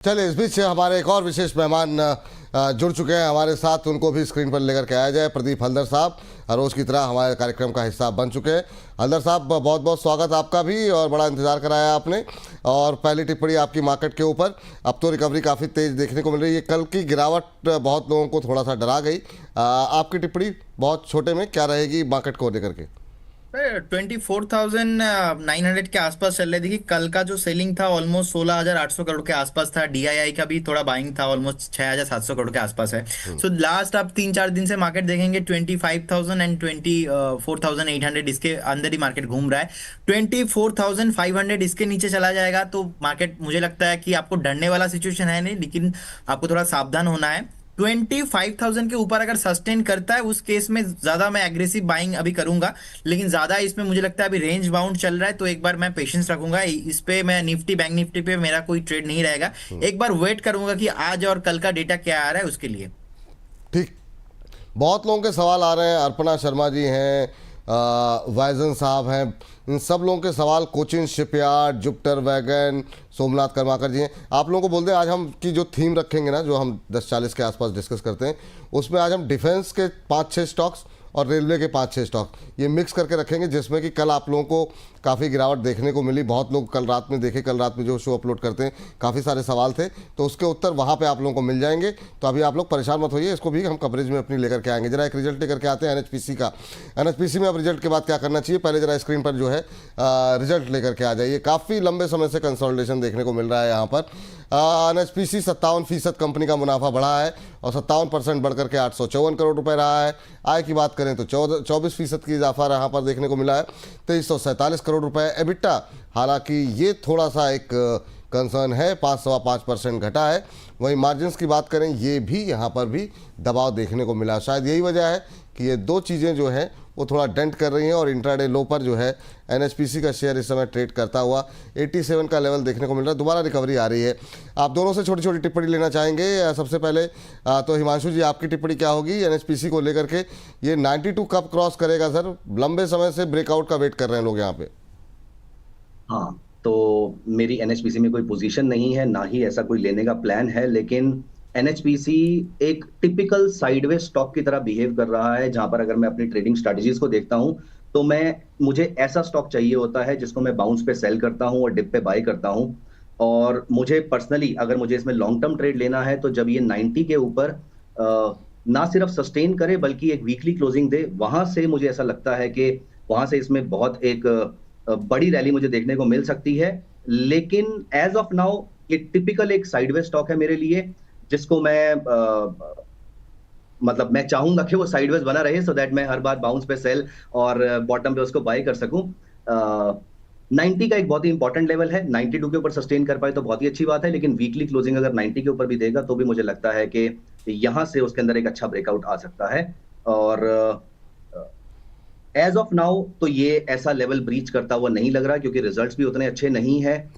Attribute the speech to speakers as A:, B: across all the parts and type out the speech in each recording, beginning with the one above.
A: चलिए, इस बीच हमारे एक और विशेष मेहमान जुड़ चुके हैं हमारे साथ, उनको भी स्क्रीन पर लेकर के आया जाए। प्रदीप हल्दर साहब रोज़ की तरह हमारे कार्यक्रम का हिस्सा बन चुके हैं। हल्दर साहब, बहुत बहुत स्वागत आपका भी, और बड़ा इंतजार कराया आपने। और पहली टिप्पणी आपकी मार्केट के ऊपर। अब तो रिकवरी काफ़ी तेज देखने को मिल रही है। कल की गिरावट बहुत लोगों को थोड़ा सा डरा गई। आपकी टिप्पणी बहुत छोटे में क्या रहेगी मार्केट को लेकर के?
B: 24,900 के आसपास चल रहे। देखिए, कल का जो सेलिंग था ऑलमोस्ट 16,800 करोड़ के आसपास था। डीआईआई का भी थोड़ा बाइंग था, ऑलमोस्ट 6,700 करोड़ के आसपास है। सो लास्ट आप 3-4 दिन से मार्केट देखेंगे 25,000 एंड 24,800 इसके अंदर ही मार्केट घूम रहा है। 24,500 इसके नीचे चला जाएगा तो मार्केट, मुझे लगता है कि आपको डरने वाला सिचुएशन है नहीं, लेकिन आपको थोड़ा सावधान होना है। 25,000 के ऊपर अगर सस्टेन करता है उस केस में ज्यादा मैं एग्रेसिव बाइंग अभी करूंगा, लेकिन ज्यादा इसमें मुझे लगता है अभी रेंज बाउंड चल रहा है तो एक बार मैं पेशेंस रखूंगा इस पे। मैं निफ्टी, बैंक निफ्टी पे मेरा कोई ट्रेड नहीं रहेगा। एक बार वेट करूंगा कि आज और कल का डेटा क्या आ रहा है उसके लिए।
A: ठीक। बहुत लोगों के सवाल आ रहे हैं। अर्पणा शर्मा जी हैं, वाइजन साहब हैं, इन सब लोगों के सवाल, Cochin shipyard, Jupiter wagon, Somnath Karmakar ji हैं। आप लोगों को बोल दें, आज हम की जो थीम रखेंगे ना, जो हम 10:40 के आसपास डिस्कस करते हैं, उसमें आज हम डिफेंस के 5-6 स्टॉक्स और रेलवे के 5-6 स्टॉक ये मिक्स करके रखेंगे, जिसमें कि कल आप लोगों को काफ़ी गिरावट देखने को मिली। बहुत लोग कल रात में देखे, कल रात में जो शो अपलोड करते हैं, काफ़ी सारे सवाल थे, तो उसके उत्तर वहाँ पे आप लोगों को मिल जाएंगे। तो अभी आप लोग परेशान मत होइए, इसको भी हम कवरेज में अपनी लेकर के आएंगे। जरा एक रिजल्ट लेकर के आते हैं एनएचपीसी का। एनएचपीसी में अब रिजल्ट के बाद क्या करना चाहिए, पहले जरा स्क्रीन पर जो है रिजल्ट लेकर के आ जाइए। काफ़ी लंबे समय से कंसोलिडेशन देखने को मिल रहा है यहाँ पर। एनएचपीसी 57% कंपनी का मुनाफा बढ़ा है और 57% बढ़कर के 854 करोड़ रुपए रहा है। आय की बात करें तो 24% की इजाफा यहाँ पर देखने को मिला है, 2347 करोड़ रुपए। एबिटा, हालांकि ये थोड़ा सा एक कंसर्न है, 5.25% घटा है। वहीं मार्जिन्स की बात करें, ये भी यहाँ पर भी दबाव देखने को मिला। शायद यही वजह है कि ये दो चीज़ें जो हैं वो थोड़ा डेंट कर रही हैं, और इंट्राडे लो पर जो है एनएचपीसी का शेयर इस समय ट्रेड करता हुआ 87 का लेवल देखने को मिल रहा है। दोबारा रिकवरी आ रही है। आप दोनों से छोटी छोटी टिप्पणी लेना चाहेंगे। सबसे पहले तो हिमांशु जी, आपकी टिप्पणी क्या होगी एनएचपीसी को लेकर के? ये 92 कब क्रॉस करेगा सर? लंबे समय से ब्रेकआउट का वेट कर रहे हैं लोग यहाँ पे।
C: हाँ, तो मेरी एनएचपीसी में कोई पोजीशन नहीं है, ना ही ऐसा कोई लेने का प्लान है, लेकिन एनएचपीसी एक टिपिकल साइडवेज स्टॉक की तरह बिहेव कर रहा है, जहां पर अगर मैं अपनी ट्रेडिंग स्ट्रेटजीज को देखता हूं तो मुझे ऐसा स्टॉक चाहिए होता है जिसको मैं बाउंस पे सेल करता हूं और डिप पे बाय करता हूं। और मुझे पर्सनली, अगर मुझे इसमें लॉन्ग टर्म ट्रेड लेना है, तो जब ये 90 के ऊपर ना सिर्फ सस्टेन करे बल्कि एक वीकली क्लोजिंग दे, वहां से मुझे ऐसा लगता है कि वहां से इसमें बहुत एक बड़ी रैली मुझे देखने को मिल सकती है। लेकिन एज ऑफ नाउ ये टिपिकल एक साइडवेज स्टॉक है मेरे लिए, जिसको मतलब मैं चाहूंगा कि वो साइडवेज बना रहे, सो दैट मैं हर बार बाउंस पे सेल और बॉटम पे उसको बाय कर सकूं। 90 का एक बहुत ही इंपॉर्टेंट लेवल है। 92 के ऊपर सस्टेन कर पाए तो बहुत ही अच्छी बात है, लेकिन वीकली क्लोजिंग अगर 90 के ऊपर भी देगा तो भी मुझे लगता है कि यहां से उसके अंदर एक अच्छा ब्रेकआउट आ सकता है। और एज ऑफ नाउ तो ये ऐसा लेवल ब्रीच करता हुआ नहीं लग रहा, क्योंकि रिजल्ट्स भी उतने अच्छे नहीं है।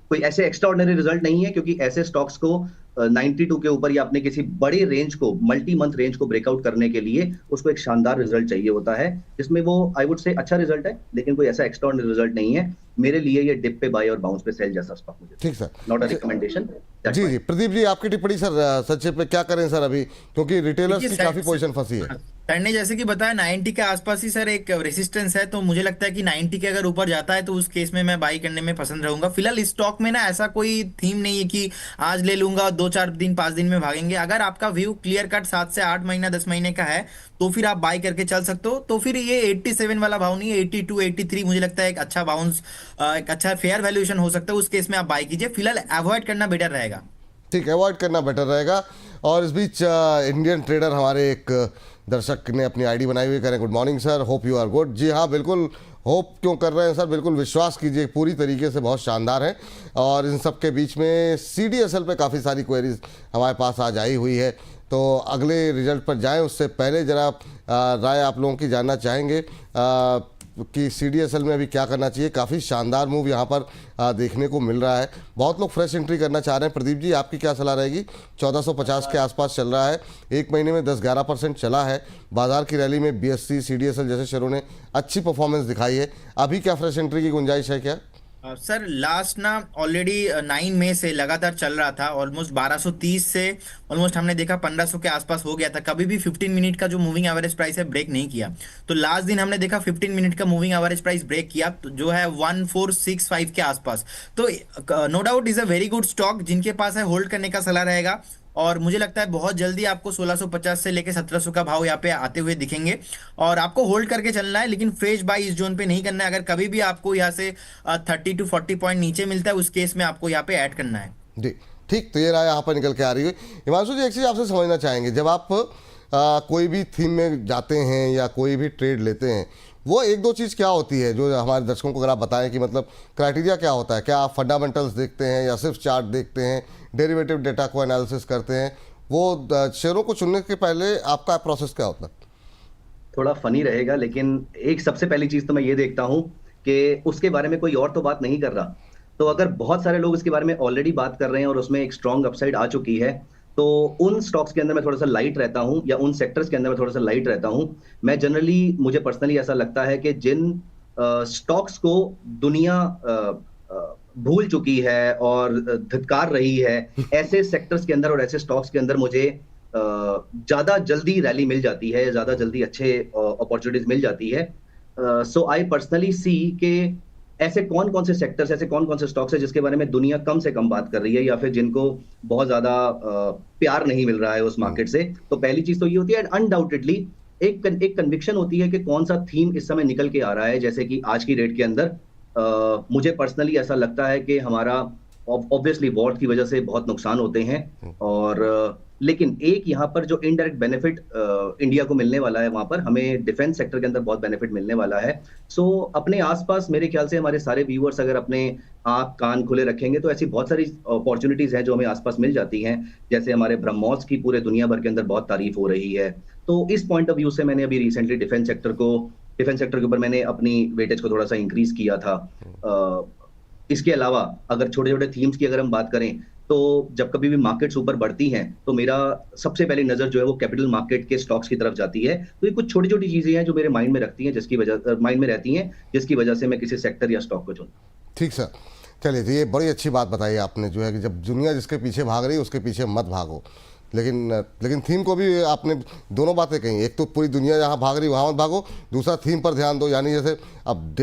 C: कोई ऐसे एक्स्ट्राऑर्डिनरी रिजल्ट नहीं है, क्योंकि ऐसे स्टॉक्स को 92 के ऊपर या अपने किसी बड़ी रेंज को, मल्टी मंथ रेंज को ब्रेकआउट करने के लिए उसको एक शानदार रिजल्ट चाहिए होता है, जिसमें वो आई वुड से अच्छा रिजल्ट है, लेकिन कोई ऐसा एक्स्ट्राऑर्डिनरी रिजल्ट नहीं है। मेरे लिए ये डिप पे बाय और बाउंस पे सेल जैसा स्टॉक मुझे,
A: ठीक सर,
C: नॉट अ रिकमेंडेशन।
A: जी जी, प्रदीप जी, आपकी टिप्पणी सर संक्षेप में क्या करें सर अभी, क्योंकि रिटेलर्स की काफी पोजीशन फंसी है।
B: सर ने जैसे कि बताया 90 के आसपास ही सर एक रेसिस्टेंस है, तो मुझे लगता है कि 90 के अगर ऊपर जाता है तो उस केस में मैं बाई करने में पसंद रहूंगा। फिलहाल इस स्टॉक में ना ऐसा कोई थीम नहीं है कि आज ले लूंगा 2-4 दिन 5 दिन में भागेंगे। अगर आपका व्यू क्लियर कट 7 से 8 महीना 10 महीने का है तो फिर आप बाई करके चल सकते हो। तो फिर ये 87 वाला भाव नहीं है, 82 83 मुझे लगता है एक अच्छा बाउंस, एक अच्छा फेयर वैल्यूएशन हो सकता है। उस केस में आप बाई कीजिए, फिलहाल अवॉइड करना बेटर रहेगा।
A: ठीक, अवॉइड करना बेटर रहेगा। और इस बीच इंडियन ट्रेडर हमारे एक दर्शक ने अपनी आईडी बनाई हुई, करें good morning sir, hope you are good. जी हाँ, बिल्कुल होप क्यों कर रहे हैं सर, बिल्कुल विश्वास कीजिए, पूरी तरीके से बहुत शानदार है। और इन सब के बीच में सीडीएसएल पे काफ़ी सारी क्वेरीज हमारे पास आज आई हुई है, तो अगले रिजल्ट पर जाएं उससे पहले जरा राय आप लोगों की जानना चाहेंगे कि सीडीएसएल में अभी क्या करना चाहिए। काफ़ी शानदार मूव यहाँ पर देखने को मिल रहा है। बहुत लोग फ्रेश एंट्री करना चाह रहे हैं। प्रदीप जी, आपकी क्या सलाह रहेगी? 1450 के आसपास चल रहा है, एक महीने में 10-11% चला है। बाजार की रैली में बीएससी, सीडीएसएल जैसे शेयरों ने अच्छी परफॉर्मेंस दिखाई है। अभी क्या फ्रेश एंट्री की गुंजाइश है क्या?
B: सर लास्ट ना ऑलरेडी 9 मई से लगातार चल रहा था, ऑलमोस्ट 1230 से ऑलमोस्ट हमने देखा 1500 के आसपास हो गया था, कभी भी 15 मिनट का जो मूविंग एवरेज प्राइस है ब्रेक नहीं किया। तो लास्ट दिन हमने देखा 15 मिनट का मूविंग एवरेज प्राइस ब्रेक किया, तो जो है 1465 के आसपास। तो no doubt is a very good stock, जिनके पास है होल्ड करने का सलाह रहेगा। और मुझे लगता है बहुत जल्दी आपको 1650 से लेके 1700 का भाव यहाँ पे आते हुए दिखेंगे, और आपको होल्ड करके चलना है, लेकिन फ्रेश बाई इस जोन पे नहीं करना है। अगर कभी भी आपको यहाँ से 30 to 40 पॉइंट नीचे मिलता है, उस केस में आपको यहाँ पे ऐड करना है।
A: जी ठीक, तो ये राय यहाँ पर निकल के आ रही है। हिमांशु जी, एक चीज़ आपसे समझना चाहेंगे, जब आप कोई भी थीम में जाते हैं या कोई भी ट्रेड लेते हैं, वो एक दो चीज़ क्या होती है जो हमारे दर्शकों को अगर आप बताएं कि मतलब क्राइटेरिया क्या होता है? क्या आप फंडामेंटल्स देखते हैं या सिर्फ चार्ट देखते हैं, डेरिवेटिव डेटा को एनालिसिस करते हैं? वो शेयरों को चुनने के पहले आपका प्रोसेस क्या होता है?
C: थोड़ा फनी रहेगा, लेकिन एक सबसे पहली चीज तो मैं ये देखता हूं कि उसके बारे में कोई और तो बात नहीं कर रहा। तो अगर बहुत सारे लोग इसके बारे में ऑलरेडी बात कर रहे हैं और उसमें एक स्ट्रॉन्ग अपसाइड आ चुकी है, तो उन स्टॉक्स के अंदर मैं थोड़ा सा लाइट रहता हूं, या उन सेक्टर्स के अंदर मैं थोड़ा सा लाइट रहता हूं। मैं जनरली, मुझे पर्सनली ऐसा लगता है कि जिन स्टॉक्स को दुनिया भूल चुकी है और धिक्कार रही है, ऐसे सेक्टर्स के अंदर और ऐसे स्टॉक्स के अंदर मुझे ज्यादा जल्दी रैली मिल जाती है, ज्यादा जल्दी अच्छे अपॉर्चुनिटीज मिल जाती है। सो आई पर्सनली सी के ऐसे कौन कौन से सेक्टर्स, ऐसे कौन कौन से स्टॉक्स है जिसके बारे में दुनिया कम से कम बात कर रही है, या फिर जिनको बहुत ज्यादा प्यार नहीं मिल रहा है उस मार्केट से। तो पहली चीज तो ये होती है, अनडाउटेडली एक कन्विक्शन होती है कि कौन सा थीम इस समय निकल के आ रहा है। जैसे कि आज की डेट के अंदर मुझे पर्सनली ऐसा लगता है कि हमारा ऑब्वियसली वॉर की वजह से बहुत नुकसान होते हैं, और लेकिन एक यहाँ पर जो इनडायरेक्ट बेनिफिट इंडिया को मिलने वाला है, वहां पर हमें डिफेंस सेक्टर के अंदर बहुत बेनिफिट मिलने वाला है। सो अपने आसपास मेरे ख्याल से हमारे सारे व्यूअर्स अगर अपने आंख कान खुले रखेंगे तो ऐसी बहुत सारी अपॉर्चुनिटीज हैं जो हमें आसपास मिल जाती हैं। जैसे हमारे ब्रह्मोस की पूरे दुनिया भर के अंदर बहुत तारीफ हो रही है। तो इस पॉइंट ऑफ व्यू से मैंने अभी रिसेंटली डिफेंस सेक्टर के ऊपर मैंने अपनी वेटेज को थोड़ा सा इंक्रीज किया था। इसके अलावा अगर छोटे छोटे थीम्स की अगर हम बात करें, तो जब कभी भी मार्केट्स ऊपर बढ़ती हैं तो मेरा सबसे पहली नजर जो है वो कैपिटल मार्केट के स्टॉक्स की तरफ जाती है। तो ये कुछ छोटी छोटी चीजें हैं जो मेरे माइंड में रहती हैं, जिसकी वजह से मैं किसी सेक्टर या स्टॉक को चुनता हूं।
A: ठीक सर, चलिए, तो ये बड़ी अच्छी बात बताई आपने, जो है कि जब दुनिया जिसके पीछे भाग रही है उसके पीछे मत भागो। लेकिन थीम को भी आपने दोनों बातें कही, एक तो पूरी दुनिया जहाँ भाग रही वहाँ मत भागो, दूसरा थीम पर ध्यान दो। यानी जैसे अब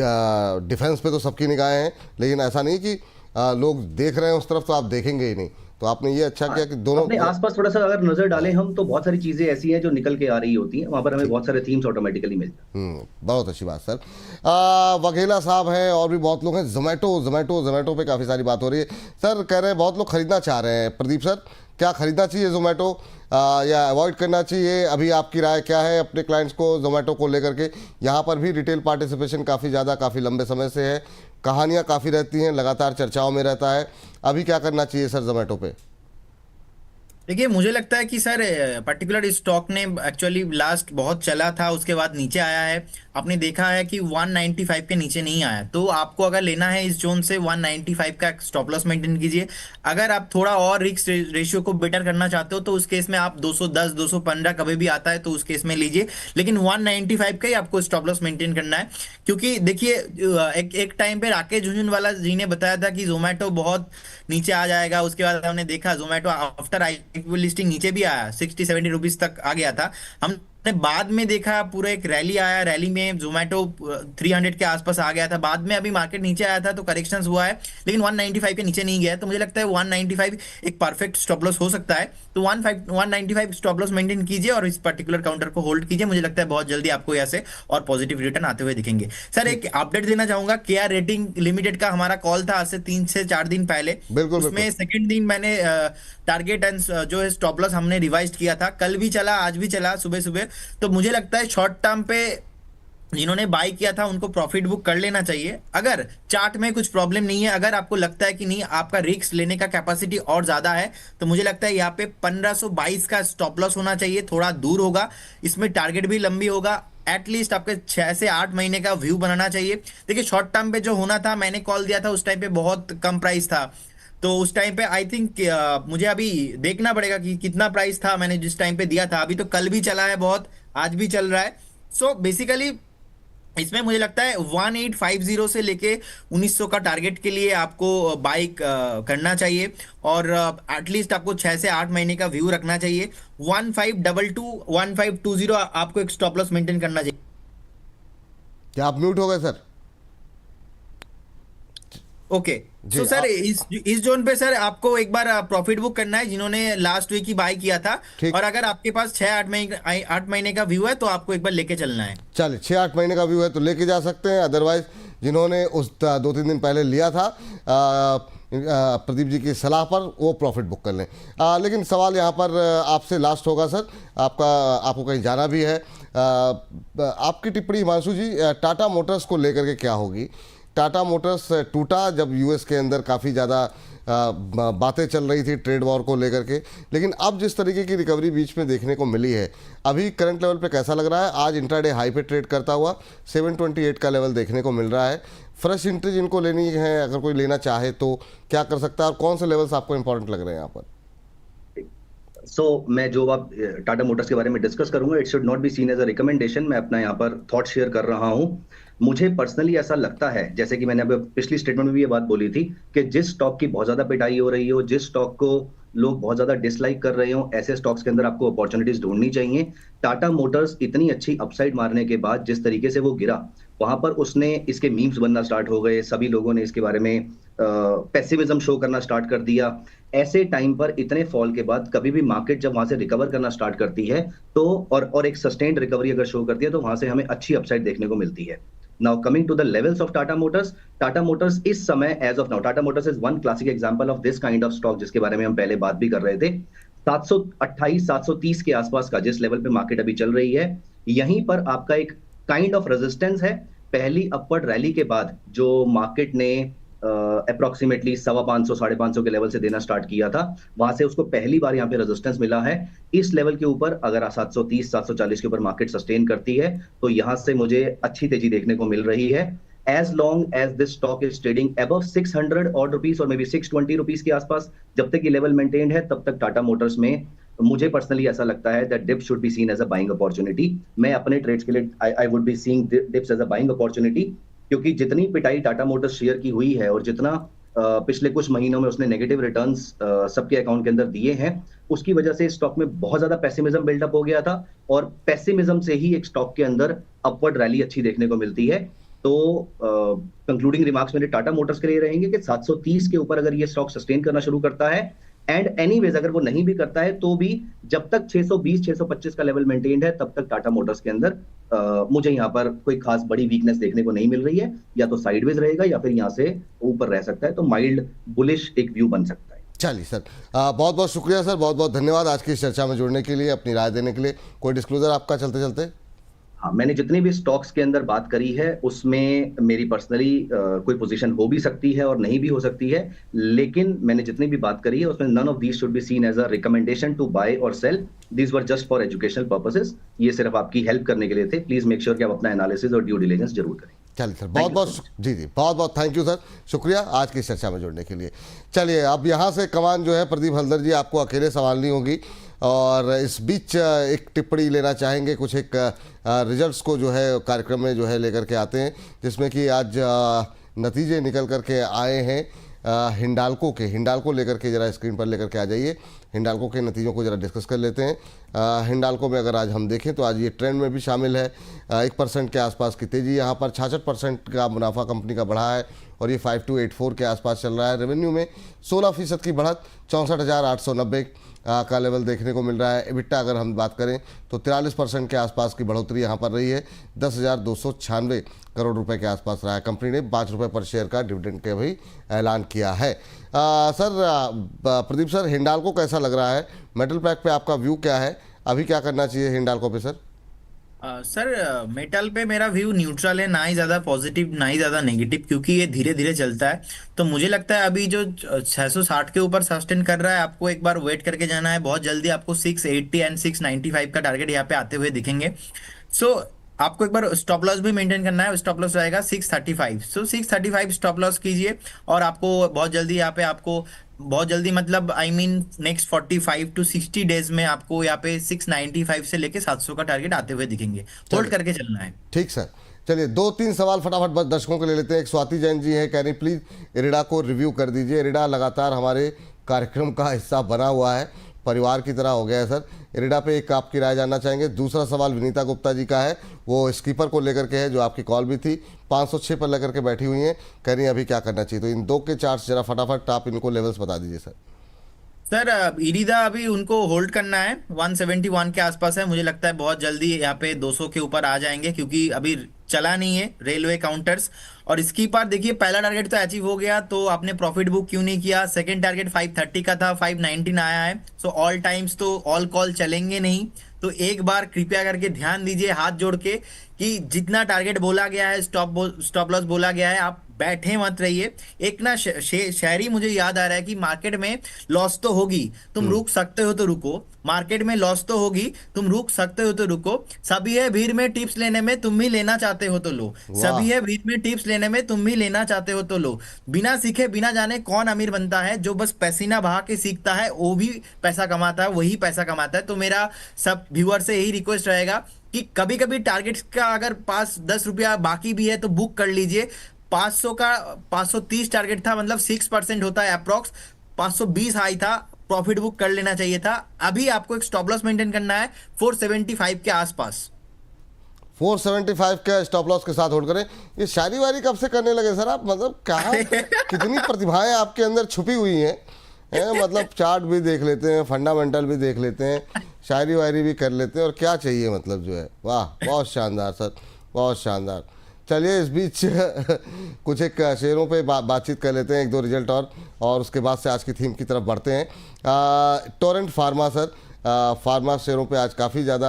A: डिफेंस पे तो सबकी निगाहें हैं, लेकिन ऐसा नहीं कि लोग देख रहे हैं उस तरफ तो आप देखेंगे ही नहीं। तो आपने ये अच्छा किया कि दोनों
C: अपने आसपास थोड़ा सा अगर नजर डालें हम, तो बहुत सारी चीजें ऐसी हैं जो निकल के आ रही होती हैं, वहां पर हमें बहुत सारे थीम्स ऑटोमेटिकली मिलते हैं।
A: बहुत अच्छी बात सर। वघेला साहब हैं और भी बहुत लोग हैं। जोमेटो पे काफ़ी सारी बात हो रही है सर, कह रहे हैं बहुत लोग खरीदना चाह रहे हैं। प्रदीप सर, क्या खरीदना चाहिए जोमेटो या अवॉइड करना चाहिए? अभी आपकी राय क्या है अपने क्लाइंट्स को जोमेटो को लेकर के? यहाँ पर भी रिटेल पार्टिसिपेशन काफ़ी ज़्यादा, काफ़ी लंबे समय से है, कहानियाँ काफ़ी रहती हैं, लगातार चर्चाओं में रहता है। अभी क्या करना चाहिए सर जोमेटो पे?
B: देखिए, मुझे लगता है कि सर पर्टिकुलर स्टॉक ने एक्चुअली लास्ट बहुत चला था, उसके बाद नीचे आया है। आपने देखा है कि 195 के नीचे नहीं आया, तो आपको अगर लेना है इस जोन से 195 का स्टॉप लॉस मेंटेन कीजिए। अगर आप थोड़ा और रिस्क रेशियो को बेटर करना चाहते हो तो उस केस में आप 210 215 कभी भी आता है तो उस केस में लीजिए, लेकिन 195 का ही आपको स्टॉप लॉस मेंटेन करना है। क्योंकि देखिए, एक टाइम पे राकेश झुनझुनवाला जी ने बताया था कि जोमेटो बहुत नीचे आ जाएगा, उसके बाद हमने देखा जोमेटो आफ्टर आईपीओ लिस्टिंग नीचे भी आया, 60-70 रुपीज तक आ गया था। हमने बाद में देखा पूरा एक रैली आया, रैली में जोमेटो 300 के आसपास आ गया था। बाद में अभी मार्केट नीचे आया था तो करेक्शंस हुआ है, लेकिन 195 के नीचे नहीं गया। तो मुझे लगता है 195 एक परफेक्ट स्टॉप लॉस हो सकता है। तो 195 स्टॉप लॉस मेंटेन कीजिए और इस पर्टिकुलर काउंटर को होल्ड कीजिए। मुझे लगता है बहुत जल्दी आपको यहाँ से और पॉजिटिव रिटर्न आते हुए दिखेंगे। सर, एक अपडेट देना चाहूंगा, केआर रेटिंग लिमिटेड का हमारा कॉल था आज से 3 से 4 दिन पहले।
A: बिल्कुल,
B: उसमें सेकंड दिन मैंने टारगेट एंड जो है स्टॉप लॉस हमने रिवाइज किया था, कल भी चला, आज भी चला सुबह सुबह। तो मुझे लगता है शॉर्ट टर्म पे जिन्होंने बाय किया था उनको प्रॉफिट बुक कर लेना चाहिए। अगर चार्ट में कुछ प्रॉब्लम नहीं है, अगर आपको लगता है कि नहीं आपका रिस्क लेने का कैपेसिटी और ज्यादा है, तो मुझे लगता है यहाँ पे 1522 का स्टॉप लॉस होना चाहिए, थोड़ा दूर होगा, इसमें टारगेट भी लंबी होगा। एटलीस्ट आपके 6 से 8 महीने का व्यू बनाना चाहिए। देखिए, शॉर्ट टर्म पे जो होना था, मैंने कॉल दिया था उस टाइम पे बहुत कम प्राइस था, तो उस टाइम पे आई थिंक मुझे अभी देखना पड़ेगा कि कितना प्राइस था मैंने जिस टाइम पे दिया था। अभी तो कल भी चला है बहुत, आज भी चल रहा है। सो बेसिकली इसमें मुझे लगता है 1850 से लेके 1900 का टारगेट के लिए आपको बाइक करना चाहिए, और एटलीस्ट आपको 6 से 8 महीने का व्यू रखना चाहिए। 1522 1520 आपको एक स्टॉप लॉस मेंटेन करना चाहिए।
A: क्या आप म्यूट हो गए सर?
B: ओके।
A: जी
B: सो सर इस जोन पे सर आपको एक बार प्रॉफिट बुक करना है, जिन्होंने लास्ट वीक ही बाय किया था।
A: ठीक।
B: और अगर आपके पास 6 8 महीने का व्यू है तो आपको एक बार लेके चलना है।
A: चलिए 6-8 महीने का व्यू है तो लेके जा सकते हैं, अदरवाइज जिन्होंने उस 2-3 दिन पहले लिया था प्रदीप जी की सलाह पर वो प्रॉफिट बुक कर लें। लेकिन सवाल यहाँ पर आपसे लास्ट होगा सर, आपको कहीं जाना भी है। आपकी टिप्पणी हिमांशु जी, टाटा मोटर्स को लेकर के क्या होगी? टाटा मोटर्स टूटा जब यूएस के अंदर काफ़ी ज़्यादा बातें चल रही थी ट्रेड वॉर को लेकर के, लेकिन अब जिस तरीके की रिकवरी बीच में देखने को मिली है, अभी करंट लेवल पे कैसा लग रहा है? आज इंट्राडे हाई पे ट्रेड करता हुआ 728 का लेवल देखने को मिल रहा है। फ्रेश एंट्री जिनको लेनी है, अगर कोई लेना चाहे तो क्या कर सकता है, और कौन से लेवल्स आपको इंपॉर्टेंट लग रहे हैं यहाँ पर?
C: मैं जो आप टाटा मोटर्स के बारे में डिस्कस करूंगा, it should not be seen as a recommendation. मैं अपना यहाँ पर थॉट शेयर कर रहा हूँ। मुझे पर्सनली ऐसा लगता है, जैसे कि मैंने अभी पिछली स्टेटमेंट में भी ये बात बोली थी, कि जिस स्टॉक की बहुत ज्यादा पिटाई हो रही हो, जिस स्टॉक को लोग बहुत ज्यादा डिसलाइक कर रहे हो, ऐसे स्टॉक्स के अंदर आपको अपॉर्चुनिटीज ढूंढनी चाहिए। टाटा मोटर्स इतनी अच्छी अपसाइड मारने के बाद जिस तरीके से वो गिरा, वहां पर उसने इसके मीम्स बनना स्टार्ट हो गए, सभी लोगों ने इसके बारे में पेसिमिज्म शो करना स्टार्ट कर दिया। ऐसे टाइम पर इतने फॉल के बाद कभी भी मार्केट जब वहां से रिकवर करना स्टार्ट करती है तो और एक सस्टेन्ड रिकवरी अगर शो करती है तो वहां से हमें अच्छी अपसाइड देखने को मिलती है। Now coming to the levels of Tata Motors इस समय as of now, Tata Motors is one classic example of this kind of stock, जिसके बारे में हम पहले बात भी कर रहे थे। 728 730 के आसपास का जिस लेवल पे मार्केट अभी चल रही है, यहीं पर आपका एक काइंड ऑफ रेजिस्टेंस है। पहली अपवर्ड रैली के बाद जो मार्केट ने अप्रोक्सीमेटली 550 550 के लेवल से देना स्टार्ट किया था, वहां से उसको पहली बार यहाँ पे रेजिस्टेंस मिला है। इस लेवल के ऊपर अगर 730 740 के ऊपर मार्केट सस्टेन करती है तो यहां से मुझे अच्छी तेजी देखने को मिल रही है। As long as this stock is trading above 600 odd rupees और मे बी 620 रुपीज के आसपास, जब तक ये लेवल मेंटेन्ड है तब तक टाटा मोटर्स में मुझे पर्सनली ऐसा लगता है that dip should be seen as a buying opportunity. मैं अपने ट्रेड्स के लिए I would be seeing dips as a buying opportunity, क्योंकि जितनी पिटाई टाटा मोटर्स शेयर की हुई है और जितना पिछले कुछ महीनों में उसने नेगेटिव रिटर्न्स सबके अकाउंट के अंदर दिए हैं, उसकी वजह से स्टॉक में बहुत ज्यादा पेसिमिज्म बिल्डअप हो गया था, और पेसिमिज्म से ही एक स्टॉक के अंदर अपवर्ड रैली अच्छी देखने को मिलती है। तो कंक्लूडिंग रिमार्क्स मेरे टाटा मोटर्स के लिए रहेंगे कि 730 के ऊपर अगर ये स्टॉक सस्टेन करना शुरू करता है, एंड एनीवेज अगर वो नहीं भी करता है तो भी जब तक 620 625 का लेवल मेंटेन्ड है तब तक टाटा मोटर्स के अंदर मुझे यहाँ पर कोई खास बड़ी वीकनेस देखने को नहीं मिल रही है। या तो साइडवेज रहेगा या फिर यहाँ से ऊपर रह सकता है, तो माइल्ड बुलिश एक व्यू बन सकता है।
A: चलिए सर, बहुत बहुत शुक्रिया सर, बहुत बहुत धन्यवाद आज की इस चर्चा में जुड़ने के लिए, अपनी राय देने के लिए। कोई डिस्क्लोजर आपका चलते चलते?
C: हाँ, मैंने जितनी भी स्टॉक्स के अंदर बात करी है उसमें मेरी पर्सनली कोई पोजीशन हो भी सकती है और नहीं भी हो सकती है, लेकिन मैंने जितनी भी बात करी है उसमें none of these should be seen as a recommendation to buy or sell. These were just for educational purposes. ये सिर्फ आपकी हेल्प करने के लिए थे। प्लीज मेक श्योर कि आप अपना एनालिसिस और ड्यू डिलिजेंस जरूर करें।
A: चलिए सर, बहुत बहुत जी जी, बहुत बहुत थैंक यू सर, शुक्रिया आज की इस चर्चा में जुड़ने के लिए। चलिए अब यहाँ से कमान जो है प्रदीप हल्दर जी आपको अकेले संभालनी होगी, और इस बीच एक टिप्पणी लेना चाहेंगे, कुछ एक रिजल्ट्स को जो है कार्यक्रम में जो है लेकर के आते हैं, जिसमें कि आज नतीजे निकल कर के आए हैं हिंडाल्को लेकर के जरा स्क्रीन पर लेकर के आ जाइए। हिंडाल्को के नतीजों को जरा डिस्कस कर लेते हैं। हिंडाल्को में अगर आज हम देखें तो आज ये ट्रेंड में भी शामिल है। 1% के आसपास की तेज़ी, यहाँ पर 66% का मुनाफा कंपनी का बढ़ा है और ये 5284 के आसपास चल रहा है। रेवेन्यू में 16% की बढ़त, 64,890 का लेवल देखने को मिल रहा है। एबिटा अगर हम बात करें तो 43% के आसपास की बढ़ोतरी यहाँ पर रही है, 10,296 करोड़ रुपए के आसपास रहा है। कंपनी ने 5 रुपये पर शेयर का डिविडेंड का भी ऐलान किया है। सर प्रदीप सर, हिंडाल्को कैसा लग रहा है? मेटल पैक पे आपका व्यू क्या है? अभी क्या करना चाहिए हिंडाल्को पे सर?
B: सर मेटल पे मेरा व्यू न्यूट्रल है, ना ही ज्यादा पॉजिटिव ना ही ज्यादा नेगेटिव, क्योंकि ये धीरे धीरे चलता है। तो मुझे लगता है अभी जो 660 के ऊपर सस्टेन कर रहा है, आपको एक बार वेट करके जाना है। बहुत जल्दी आपको 680 एंड 695 का टारगेट यहाँ पे आते हुए दिखेंगे। सो आपको एक बार स्टॉप लॉस भी मेंटेन करना है। स्टॉप लॉस रहेगा 635। सो 635 स्टॉप लॉस कीजिए, और आपको बहुत जल्दी यहाँ पे आपको बहुत जल्दी मतलब नेक्स्ट 45 टू 60 डेज में आपको यहाँ पे 695 से लेके 700 का टारगेट आते हुए दिखेंगे। होल्ड करके चलना है।
A: ठीक सर, चलिए 2-3 सवाल फटाफट बस दर्शकों के ले लेते हैं। एक स्वाति जैन जी है, कह रही प्लीज़ इरिडा को रिव्यू कर दीजिए। इरिडा लगातार हमारे कार्यक्रम का हिस्सा बना हुआ है, परिवार की तरह हो गया है सर। इरिडा पे एक आपकी राय जानना चाहेंगे। दूसरा सवाल विनीता गुप्ता जी का है, वो स्कीपर को लेकर के है, जो आपकी कॉल भी थी, 506 पर लेकर के बैठी हुई हैं, कह रही हैं अभी क्या करना चाहिए। तो इन दो के चार्ट्स जरा फटाफट आप इनको लेवल्स बता दीजिए सर।
B: सर इरीदा अभी उनको होल्ड करना है, 171 के आसपास है। मुझे लगता है बहुत जल्दी यहाँ पे 200 के ऊपर आ जाएंगे, क्योंकि अभी चला नहीं है रेलवे काउंटर्स। और इसकी पार देखिए, पहला टारगेट तो अचीव हो गया, तो आपने प्रॉफिट बुक क्यों नहीं किया। सेकंड टारगेट 530 का था, 519 आया है। सो ऑल टाइम्स तो ऑल कॉल चलेंगे नहीं। तो एक बार कृपया करके ध्यान दीजिए हाथ जोड़ के, कि जितना टारगेट बोला गया है, स्टॉप लॉस बोला गया है, आप बैठे मत रहिए। एक ना शायरी मुझे याद आ रहा है कि मार्केट में लॉस तो होगी, तुम रुक सकते हो तो रुको। मार्केट में लॉस तो होगी, तुम रुक सकते हो तो रुको। सभी है भीड़ में टिप्स लेने में, तुम भी लेना चाहते हो तो लो। सभी है भीड़ में टिप्स लेने में, तुम भी लेना चाहते हो तो लो। बिना सीखे बिना जाने कौन अमीर बनता है। जो बस पसीना बहा के सीखता है वो भी पैसा कमाता है, वही पैसा कमाता है। तो मेरा सब व्यूअर से यही रिक्वेस्ट रहेगा कि कभी कभी टारगेट्स का अगर पास 10 रुपया बाकी भी है तो बुक कर लीजिए। 500 का 530 टारगेट था, मतलब 6% होता है अप्रॉक्स। 520 हाई था, प्रॉफिट बुक कर लेना चाहिए था। अभी आपको एक स्टॉप लॉस मेंटेन करना है 475 के आसपास।
A: 475 का स्टॉप लॉस के साथ होल्ड करें। ये शायरी वारी कब से करने लगे सर आप? मतलब क्या कितनी प्रतिभाएं आपके अंदर छुपी हुई हैं, मतलब चार्ट भी देख लेते हैं, फंडामेंटल भी देख लेते हैं, शायरी वायरी भी कर लेते हैं, और क्या चाहिए मतलब जो है। वाह, बहुत शानदार सर, बहुत शानदार। चलिए इस बीच कुछ एक शेयरों पे बातचीत कर लेते हैं, एक दो रिजल्ट और उसके बाद से आज की थीम की तरफ बढ़ते हैं। टोरेंट फार्मा सर, फार्मा शेयरों पे आज काफ़ी ज़्यादा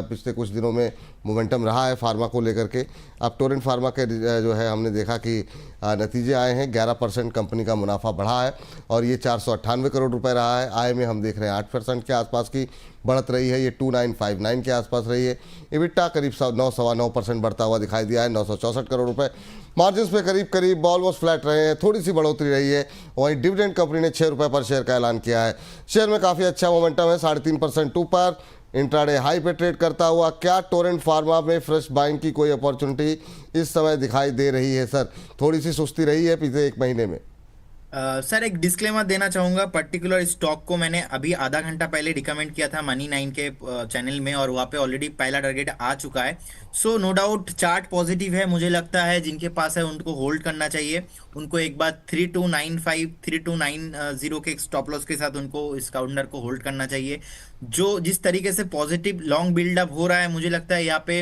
A: पिछले कुछ दिनों में मोमेंटम रहा है फार्मा को लेकर के। अब टोरेंट फार्मा के जो है हमने देखा कि नतीजे आए हैं, 11% कंपनी का मुनाफा बढ़ा है और ये 498 करोड़ रुपए रहा है। आय में हम देख रहे हैं 8% के आसपास की बढ़त रही है, ये 2959 के आसपास रही है। इबिटा करीब 9.9% बढ़ता हुआ दिखाई दिया है, 964 करोड़ रुपए। मार्जिन्स पे करीब करीब ऑलमोस्ट फ्लैट रहे हैं, थोड़ी सी बढ़ोतरी रही है। वहीं डिविडेंड कंपनी ने 6 रुपये पर शेयर का ऐलान किया है। शेयर में काफ़ी अच्छा मोमेंटम है, 3.5% ऊपर, इंट्राडे हाई पे ट्रेड करता हुआ। क्या टोरेंट फार्मा में फ्रेश बाइंग की कोई अपॉर्चुनिटी इस समय दिखाई दे रही है सर? थोड़ी सी सुस्ती रही है पिछले एक महीने में।
B: सर एक डिस्क्लेमर देना चाहूंगा, पर्टिकुलर स्टॉक को मैंने अभी आधा घंटा पहले रिकमेंड किया था मनी 9 के चैनल में, और वहाँ पे ऑलरेडी पहला टारगेट आ चुका है। So no doubt chart positive है। मुझे लगता है जिनके पास है उनको होल्ड करना चाहिए। उनको एक बार 3295 3290 के स्टॉप लॉस के साथ उनको इस काउंटर को होल्ड करना चाहिए। जो जिस तरीके से पॉजिटिव लॉन्ग बिल्डअप हो रहा है, मुझे लगता है यहाँ पे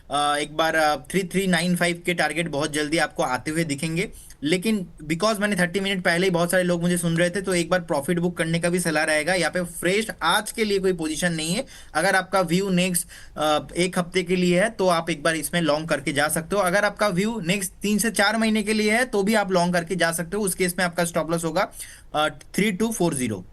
B: एक बार 3395 के टारगेट बहुत जल्दी आपको आते हुए दिखेंगे। लेकिन बिकॉज मैंने 30 मिनट पहले ही बहुत सारे लोग मुझे सुन रहे थे, तो एक बार प्रॉफिट बुक करने का भी सलाह रहेगा। यहाँ पे फ्रेश आज के लिए कोई पोजीशन नहीं है। अगर आपका व्यू नेक्स्ट एक हफ्ते के लिए है तो आप एक बार इसमें लॉन्ग करके जा सकते हो। अगर आपका व्यू नेक्स्ट 3 से 4 महीने के लिए है तो भी आप लॉन्ग करके जा सकते हो। उस केस में आपका स्टॉप लॉस होगा 3240।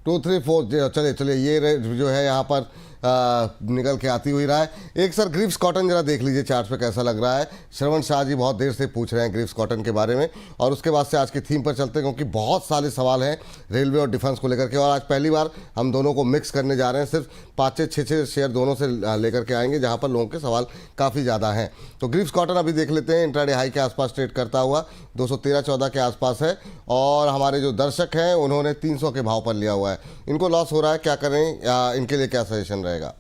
A: 234। चलिए चलिए, ये जो है यहाँ पर निकल के आती हुई रहा है। एक सर ग्रिप्स कॉटन जरा देख लीजिए चार्ट पे कैसा लग रहा है। श्रवण शाह जी बहुत देर से पूछ रहे हैं ग्रिप्स कॉटन के बारे में, और उसके बाद से आज की थीम पर चलते हैं, क्योंकि बहुत सारे सवाल हैं रेलवे और डिफेंस को लेकर के। और आज पहली बार हम दोनों को मिक्स करने जा रहे हैं, सिर्फ 5-6 शेयर दोनों से लेकर के आएंगे, जहाँ पर लोगों के सवाल काफ़ी ज़्यादा हैं। तो ग्रिप्स कॉटन अभी देख लेते हैं, इंट्राडे हाई के आसपास ट्रेड करता हुआ 213-14 के आसपास है, और हमारे जो दर्शक हैं उन्होंने 300 के भाव पर लिया हुआ है। इनको लॉस हो रहा है, क्या करें या इनके लिए क्या सजेशन रहेगा?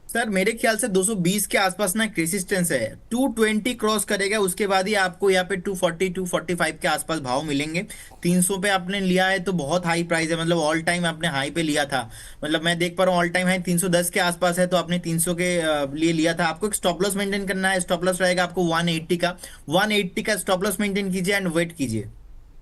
B: सर मेरे ख्याल से 220 के आसपास ना रेसिस्टेंस है, 220 क्रॉस करेगा उसके बाद ही आपको यहाँ पे 240 245 के आसपास भाव मिलेंगे। 300 पे आपने लिया है तो बहुत हाई प्राइस है, मतलब ऑल टाइम आपने हाई पे लिया था। मतलब मैं देख पा रहा हूँ ऑल टाइम हाई 310 के आसपास है, तो आपने 300 के लिए लिया था। आपको एक स्टॉप लॉस मेंटेन करना है। स्टॉप लॉस रहेगा आपको 180 का स्टॉप लॉस मेंटेन कीजिए एंड वेट कीजिए।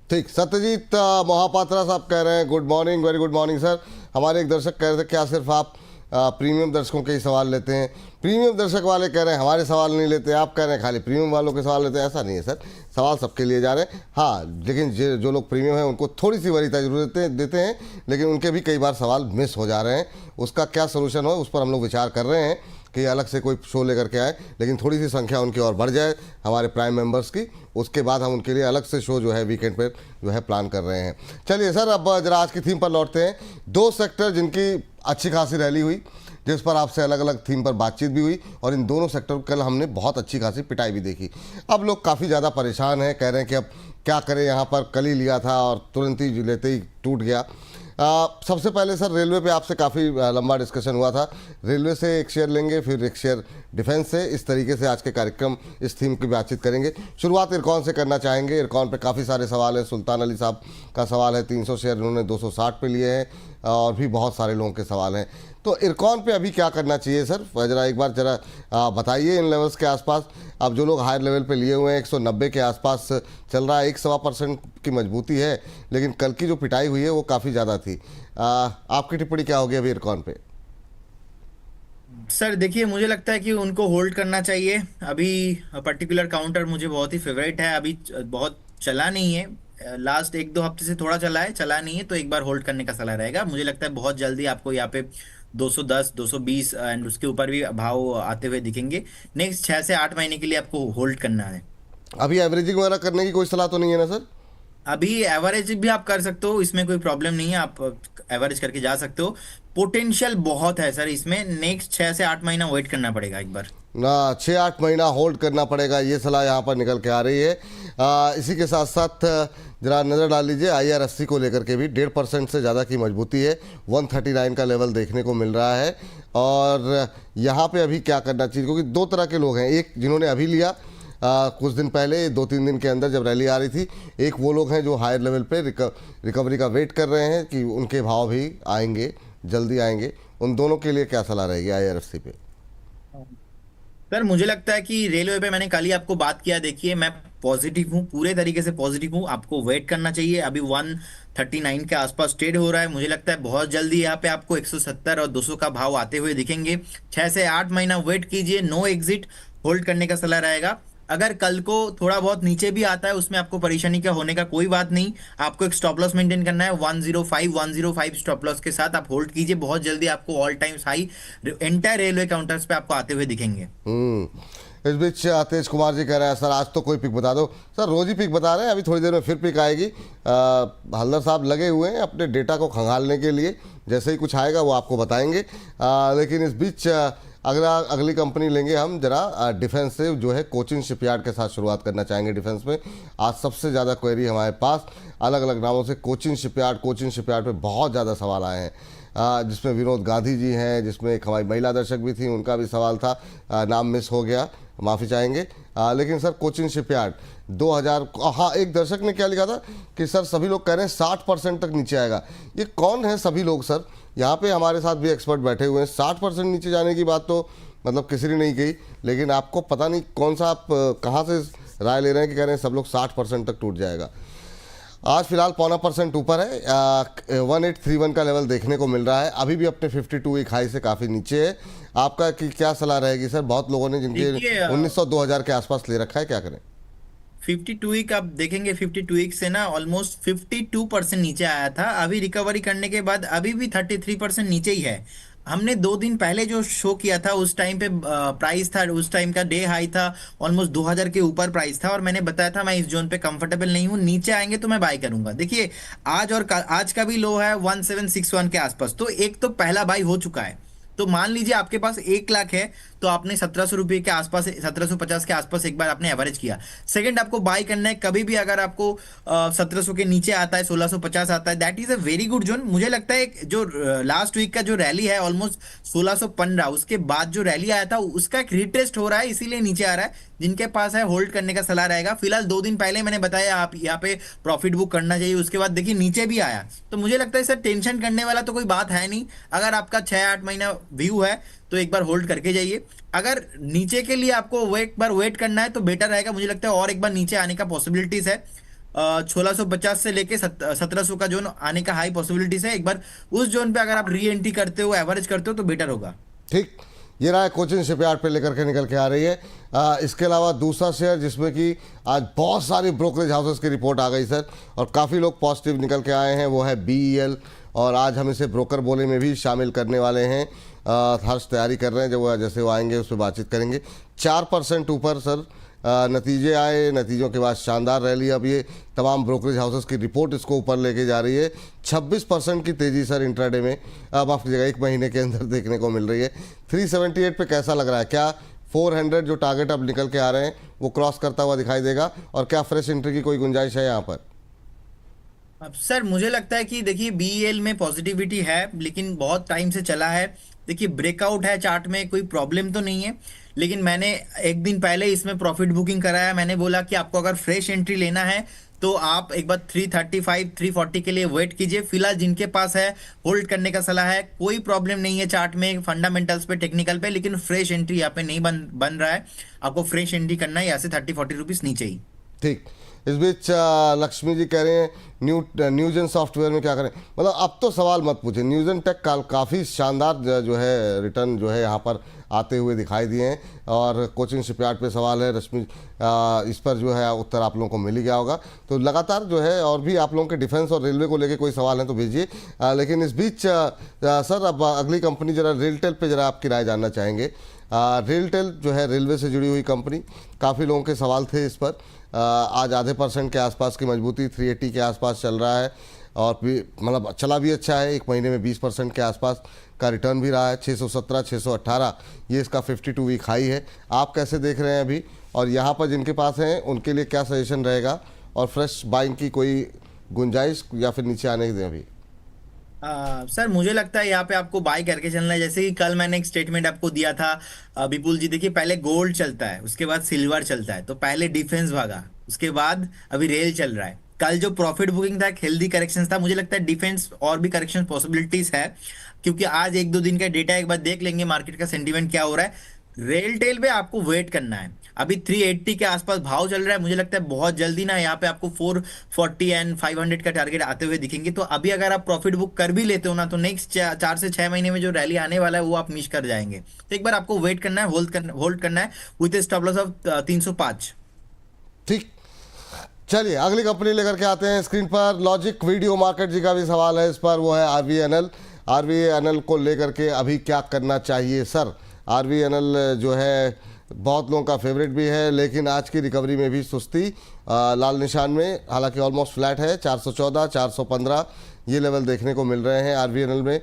A: ठीक। सत्यजीत मोहापात्रा साहब कह रहे हैं good morning, very good morning sir. हमारे एक दर्शक कह रहे थे क्या सिर्फ आप प्रीमियम दर्शकों के ही सवाल लेते हैं? प्रीमियम दर्शक वाले कह रहे हैं हमारे सवाल नहीं लेते, आप कह रहे हैं खाली प्रीमियम वालों के सवाल लेते हैं। ऐसा नहीं है सर, सवाल सबके लिए जा रहे हैं। हाँ, लेकिन जो लोग प्रीमियम हैं उनको थोड़ी सी वरीयता जरूर देते हैं, लेकिन उनके भी कई बार सवाल मिस हो जा रहे हैं। उसका क्या सोल्यूशन हो उस पर हम लोग विचार कर रहे हैं कि अलग से कोई शो लेकर के आए, लेकिन थोड़ी सी संख्या उनकी और बढ़ जाए हमारे प्राइम मेंबर्स की, उसके बाद हम उनके लिए अलग से शो जो है वीकेंड पर जो है प्लान कर रहे हैं। चलिए सर, अब जरा आज की थीम पर लौटते हैं। 2 सेक्टर जिनकी अच्छी खासी रैली हुई, जिस पर आपसे अलग अलग थीम पर बातचीत भी हुई और इन दोनों सेक्टर को कल हमने बहुत अच्छी खासी पिटाई भी देखी। अब लोग काफ़ी ज़्यादा परेशान हैं, कह रहे हैं कि अब क्या करें, यहाँ पर कल ही लिया था और तुरंत ही लेते ही टूट गया। सबसे पहले सर रेलवे पे आपसे काफ़ी लंबा डिस्कशन हुआ था। रेलवे से एक शेयर लेंगे, फिर एक शेयर डिफेंस से, इस तरीके से आज के कार्यक्रम इस थीम की बातचीत करेंगे। शुरुआत इरकॉन से करना चाहेंगे। इरकॉन पे काफ़ी सारे सवाल हैं। सुल्तान अली साहब का सवाल है, 300 शेयर उन्होंने 260 पे लिए हैं और भी बहुत सारे लोगों के सवाल हैं। तो इरकॉन पे अभी क्या करना चाहिए सर, जरा एक बार जरा बताइए इन लेवल्स के आसपास। अब जो लोग हायर लेवल पे लिए हुए हैं 190 के आसपास चल रहा है, 1-1.25% की मजबूती है, लेकिन कल की जो पिटाई हुई है वो काफ़ी ज़्यादा थी। आपकी टिप्पणी क्या होगी अभी इरकॉन पे?
B: सर देखिए, मुझे लगता है कि उनको होल्ड करना चाहिए। अभी पर्टिकुलर काउंटर मुझे बहुत ही फेवरेट है, अभी बहुत चला नहीं है, लास्ट 1-2 हफ्ते से थोड़ा चला है, चला नहीं है, तो एक बार होल्ड करने का सलाह रहेगा। मुझे लगता है बहुत जल्दी आपको यहाँ पे 210, 220 एंड उसके ऊपर भी भाव आते हुए दिखेंगे। नेक्स्ट 6 से 8 महीने के लिए आपको होल्ड करना है।
A: अभी एवरेजिंग वगैरह करने की कोई सलाह तो नहीं है ना सर?
B: अभी एवरेज भी आप कर सकते हो, इसमें कोई प्रॉब्लम नहीं है, आप एवरेज करके जा सकते हो। पोटेंशियल बहुत है सर इसमें, नेक्स्ट 6 से 8 महीना वेट करना पड़ेगा एक बार
A: ना, 6-8 महीना होल्ड करना पड़ेगा, ये सलाह यहाँ पर निकल के आ रही है। इसी के साथ साथ जरा नज़र डाल लीजिए IRFC को लेकर के भी 1.5% से ज़्यादा की मजबूती है, 139 का लेवल देखने को मिल रहा है। और यहाँ पे अभी क्या करना चाहिए, क्योंकि दो तरह के लोग हैं, एक जिन्होंने अभी लिया कुछ दिन पहले, 2-3 दिन के अंदर जब रैली आ रही थी, एक वो लोग हैं जो हायर लेवल पे रिकवरी का वेट कर रहे हैं कि उनके भाव भी आएंगे, जल्दी आएंगे। उन दोनों के लिए क्या सलाह रहेगी IRFC पे?
B: सर मुझे लगता है कि रेलवे पे मैंने कल ही आपको बात किया, देखिए मैं पॉजिटिव हूँ, पूरे तरीके से पॉजिटिव हूँ, आपको वेट करना चाहिए। अभी 139 के आसपास ट्रेड हो रहा है, मुझे लगता है बहुत जल्दी यहाँ पे आपको 170 और 200 का भाव आते हुए दिखेंगे। 6 से 8 महीना वेट कीजिए, नो एग्जिट, होल्ड करने का सलाह रहेगा। अगर कल को थोड़ा बहुत नीचे भी आता है, उसमें आपको परेशानी का होने का कोई बात नहीं, आपको एक स्टॉप लॉस मेंटेन करना है 105 स्टॉप लॉस के साथ आप होल्ड कीजिए। बहुत जल्दी आपको all time high entire railway counters पे आपको आते हुए दिखेंगे।
A: इस बीच तेज कुमार जी कह रहे हैं सर आज तो कोई पिक बता दो। सर रोज ही पिक बता रहे हैं, अभी थोड़ी देर में फिर पिक आएगी। हल्दर साहब लगे हुए हैं अपने डेटा को खंगालने के लिए, जैसे ही कुछ आएगा वो आपको बताएंगे। लेकिन इस बीच अगली कंपनी लेंगे हम जरा डिफेंस से, जो है कोचिन शिपयार्ड के साथ शुरुआत करना चाहेंगे। डिफेंस में आज सबसे ज़्यादा क्वेरी हमारे पास अलग अलग नामों से कोचिन शिपयार्ड पे बहुत ज़्यादा सवाल आए हैं, जिसमें विनोद गांधी जी हैं, जिसमें एक हमारी महिला दर्शक भी थी, उनका भी सवाल था, नाम मिस हो गया, माफ़ी चाहेंगे। लेकिन सर कोचिन शिपयार्ड 2000, हाँ एक दर्शक ने क्या लिखा था कि सर सभी लोग कह रहे हैं 60% तक नीचे आएगा। ये कौन है सभी लोग सर? यहाँ पे हमारे साथ भी एक्सपर्ट बैठे हुए हैं, 60% नीचे जाने की बात तो मतलब किसी ने नहीं कही, लेकिन आपको पता नहीं कौन सा, आप कहाँ से राय ले रहे हैं कि कह रहे हैं सब लोग 60% तक टूट जाएगा। आज फिलहाल 0.25% ऊपर है, 1831 का लेवल देखने को मिल रहा है, अभी भी अपने 52 वीक हाई से काफ़ी नीचे है। आपका क्या सलाह रहेगी सर? बहुत लोगों ने जिनके 1900-2000 के आसपास ले रखा है, क्या करें?
B: 52 वीक आप देखेंगे, 52 वीक से ना ऑलमोस्ट 52% नीचे आया था, अभी रिकवरी करने के बाद अभी भी 33% नीचे ही है। हमने 2 दिन पहले जो शो किया था उस टाइम पे प्राइस था, उस टाइम का डे हाई था ऑलमोस्ट 2000 के ऊपर प्राइस था, और मैंने बताया था मैं इस जोन पे कंफर्टेबल नहीं हूँ, नीचे आएंगे तो मैं बाय करूंगा। देखिए आज और आज का भी लो है 1761 के आसपास, तो एक तो पहला बाय हो चुका है। तो मान लीजिए आपके पास 1 लाख है, तो आपने 1700 रुपये के आसपास, 1750 के आसपास एक बार आपने एवरेज किया। सेकंड आपको बाय करना है, कभी भी अगर आपको 1700 के नीचे आता है, 1650 आता है, that is a very good zone. मुझे लगता है जो लास्ट वीक का जो रैली है ऑलमोस्ट 1615, उसके बाद जो रैली आया था उसका एक रिटेस्ट हो रहा है, इसीलिए नीचे आ रहा है। जिनके पास है होल्ड करने का सलाह रहेगा। फिलहाल 2 दिन पहले मैंने बताया आप यहाँ पे प्रॉफिट बुक करना चाहिए, उसके बाद देखिए नीचे भी आया, तो मुझे लगता है सर टेंशन करने वाला तो कोई बात है नहीं। अगर आपका 6-8 महीना व्यू है तो एक बार होल्ड करके जाइए। अगर नीचे के लिए आपको एक बार वेट करना है तो बेटर रहेगा, मुझे लगता है और एक बार नीचे आने का पॉसिबिलिटीज है। 1650 से लेके 1700 का जोन आने का हाई पॉसिबिलिटीज है। एक बार उस जोन पे अगर आप री एंट्री करते हो, एवरेज करते हो तो बेटर होगा।
A: ठीक, ये रहा कोचिन शिपयार्ड पे लेकर के निकल के आ रही है। इसके अलावा दूसरा शेयर जिसमें कि आज बहुत सारी ब्रोकरेज हाउसेस की रिपोर्ट आ गई सर, और काफ़ी लोग पॉजिटिव निकल के आए हैं, वो है BEL, और आज हम इसे ब्रोकर बोले में भी शामिल करने वाले हैं। हर्ष तैयारी कर रहे हैं, जब वो जैसे वो आएंगे उस पर बातचीत करेंगे। 4% ऊपर सर नतीजे आए, नतीजों के बाद शानदार रैली। अब ये तमाम ब्रोकरेज हाउसेस की रिपोर्ट इसको ऊपर लेके जा रही है। 26% की तेज़ी सर इंट्राडे में, माफ़ कीजिएगा, एक महीने के अंदर देखने को मिल रही है। 378 पे कैसा लग रहा है? क्या 400 जो टारगेट अब निकल के आ रहे हैं वो क्रॉस करता हुआ दिखाई देगा, और क्या फ्रेश एंट्री की कोई गुंजाइश है यहाँ पर?
B: अब सर मुझे लगता है कि देखिए बीईएल में पॉजिटिविटी है, लेकिन बहुत टाइम से चला है। देखिए ब्रेकआउट है चार्ट में, कोई प्रॉब्लम तो नहीं है, लेकिन मैंने एक दिन पहले इसमें प्रॉफिट बुकिंग कराया। मैंने बोला कि आपको अगर फ्रेश एंट्री लेना है तो आप एक बार 335 340 के लिए वेट कीजिए। फिलहाल जिनके पास है होल्ड करने का सलाह है। कोई प्रॉब्लम नहीं है चार्ट में, फंडामेंटल्स पे, टेक्निकल पे, लेकिन फ्रेश एंट्री यहाँ पे नहीं बन रहा है। आपको फ्रेश एंट्री करना है यहाँ से 30-40 रुपीज नीचे ही।
A: ठीक। इस बीच लक्ष्मी जी कह रहे हैं न्यूजन सॉफ्टवेयर में क्या करें? मतलब अब तो सवाल मत पूछे, न्यूजन टेक काफ़ी शानदार जो है रिटर्न जो है यहाँ पर आते हुए दिखाई दिए हैं। और कोचिंग शिपयार्ड पे सवाल है रश्मि, इस पर जो है उत्तर आप लोगों को मिल ही गया होगा। तो लगातार जो है और भी आप लोगों के डिफेंस और रेलवे को लेके कोई सवाल है तो भेजिए। लेकिन इस बीच सर अब अगली कंपनी जरा रेलटेल पे जरा आपकी राय जानना चाहेंगे। रेलटेल जो है रेलवे से जुड़ी हुई कंपनी, काफ़ी लोगों के सवाल थे इस पर। आज आधे % के आसपास की मजबूती, 380 के आसपास चल रहा है, और भी मतलब चला भी अच्छा है। एक महीने में 20% के आसपास का रिटर्न भी रहा है। 617 618 ये इसका 52 वीक हाई है। आप कैसे देख रहे हैं अभी, और यहाँ पर जिनके पास हैं उनके लिए क्या सजेशन रहेगा, और फ्रेश बाइंग की कोई गुंजाइश या फिर नीचे आने दें अभी?
B: सर मुझे लगता है यहाँ पे आपको बाय करके चलना है। जैसे कि कल मैंने एक स्टेटमेंट आपको दिया था विपुल जी, देखिए पहले गोल्ड चलता है, उसके बाद सिल्वर चलता है, तो पहले डिफेंस भागा, उसके बाद अभी रेल चल रहा है। कल जो प्रॉफिट बुकिंग था, हेल्दी करेक्शन था, मुझे लगता है डिफेंस और भी करेक्शन पॉसिबिलिटीज है, क्योंकि आज 1-2 दिन का डेटा एक बार देख लेंगे मार्केट का सेंटीमेंट क्या हो रहा है। रेल टेल पे आपको वेट करना है। अभी 380 के आसपास भाव चल रहा है, मुझे लगता है बहुत जल्दी ना यहाँ पे आपको 440 एंड 500 का टारगेट आते हुए दिखेंगे। तो अभी अगर आप प्रॉफिट बुक कर भी लेते हो ना, तो नेक्स्ट 4 से 6 महीने में जो रैली आने वाला है वो आप मिस कर जाएंगे। तो एक बार आपको वेट करना है, होल्ड करना है विद स्टॉप लॉस ऑफ 305।
A: ठीक, चलिए अगली कंपनी लेकर के आते हैं स्क्रीन पर। लॉजिक वीडियो मार्केट जी का भी सवाल है इस पर, वो है आरवीएनएल। आरवीएनएल को लेकर के अभी क्या करना चाहिए सर? आरवीएनएल जो है बहुत लोगों का फेवरेट भी है, लेकिन आज की रिकवरी में भी सुस्ती, लाल निशान में, हालांकि ऑलमोस्ट फ्लैट है। 414 415 ये लेवल देखने को मिल रहे हैं आरवीएनएल में।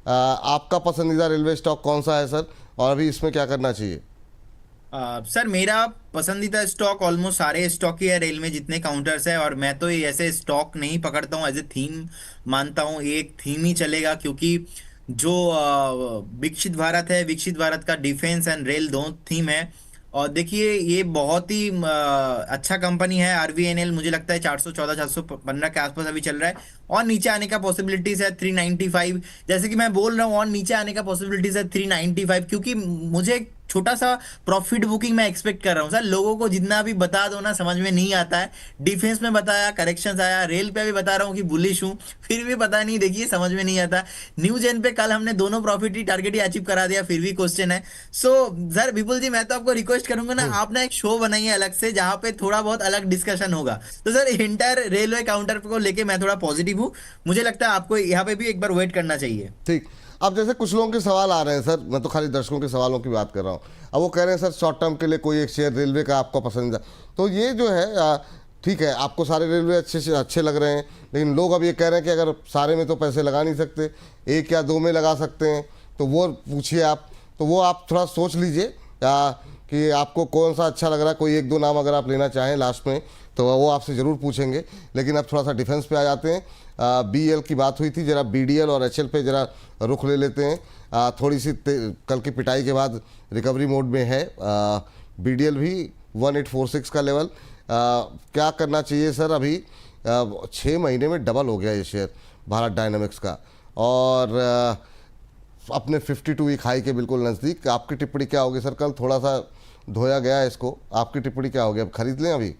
A: आपका पसंदीदा रेलवे स्टॉक कौन सा है सर, और अभी इसमें क्या करना चाहिए?
B: सर मेरा पसंदीदा स्टॉक ऑलमोस्ट सारे स्टॉक ही है रेल में, जितने काउंटर्स है। और मैं तो ये ऐसे स्टॉक नहीं पकड़ता हूँ, एज ए थीम मानता हूँ। एक थीम ही चलेगा, क्योंकि जो विकसित भारत है, विकसित भारत का डिफेंस एंड रेल दोनों थीम है। और देखिए ये बहुत ही अच्छा कंपनी है आरवीएनएल। मुझे लगता है 414 415 के आसपास अभी चल रहा है, और नीचे आने का पॉसिबिलिटीज है 395। जैसे कि मैं बोल रहा हूँ, और नीचे आने का पॉसिबिलिटीज है 395, क्योंकि मुझे छोटा सा प्रॉफिट बुकिंग मैं एक्सपेक्ट कर रहा हूँ। सर लोगों को जितना भी बता दो ना, समझ में नहीं आता है। डिफेंस में बताया, करेक्शंस आया, रेल पे भी बता रहा हूँ कि बुलिश हूँ, फिर भी पता नहीं, देखिए समझ में नहीं आता। न्यू जेन पे कल हमने दोनों प्रॉफिट ही टारगेट ही अचीव करा दिया, फिर भी क्वेश्चन है। सो सर विपुल जी, मैं तो आपको रिक्वेस्ट करूंगा ना, आप ना एक शो बनाइए अलग से, जहाँ पे थोड़ा बहुत अलग डिस्कशन होगा। तो सर इंटायर रेलवे काउंटर को लेके मैं थोड़ा पॉजिटिव हूँ। मुझे लगता है आपको यहाँ पे भी एक बार वेट करना चाहिए।
A: ठीक। अब जैसे कुछ लोगों के सवाल आ रहे हैं सर, मैं तो खाली दर्शकों के सवालों की बात कर रहा हूँ। अब वो कह रहे हैं सर शॉर्ट टर्म के लिए कोई एक शेयर रेलवे का आपको पसंदीदा, तो ये जो है ठीक है, आपको सारे रेलवे अच्छे लग रहे हैं, लेकिन लोग अब ये कह रहे हैं कि अगर सारे में तो पैसे लगा नहीं सकते, 1 या 2 में लगा सकते हैं, तो वो पूछिए आप। तो वो आप थोड़ा सोच लीजिए कि आपको कौन सा अच्छा लग रहा है। कोई 1-2 नाम अगर आप लेना चाहें लास्ट में, तो वो आपसे ज़रूर पूछेंगे। लेकिन अब थोड़ा सा डिफेंस पे आ जाते हैं। बीएल की बात हुई थी, जरा बीडीएल और एचएल पे जरा रुख ले लेते हैं। थोड़ी सी कल की पिटाई के बाद रिकवरी मोड में है बीडीएल भी। 1846 का लेवल, क्या करना चाहिए सर? अभी 6 महीने में डबल हो गया ये शेयर भारत डायनामिक्स का, और अपने 52 वीक हाई के बिल्कुल नज़दीक। आपकी टिप्पणी क्या होगी सर? कल थोड़ा सा धोया गया है इसको, आपकी टिप्पणी क्या होगी? अब खरीद लें अभी?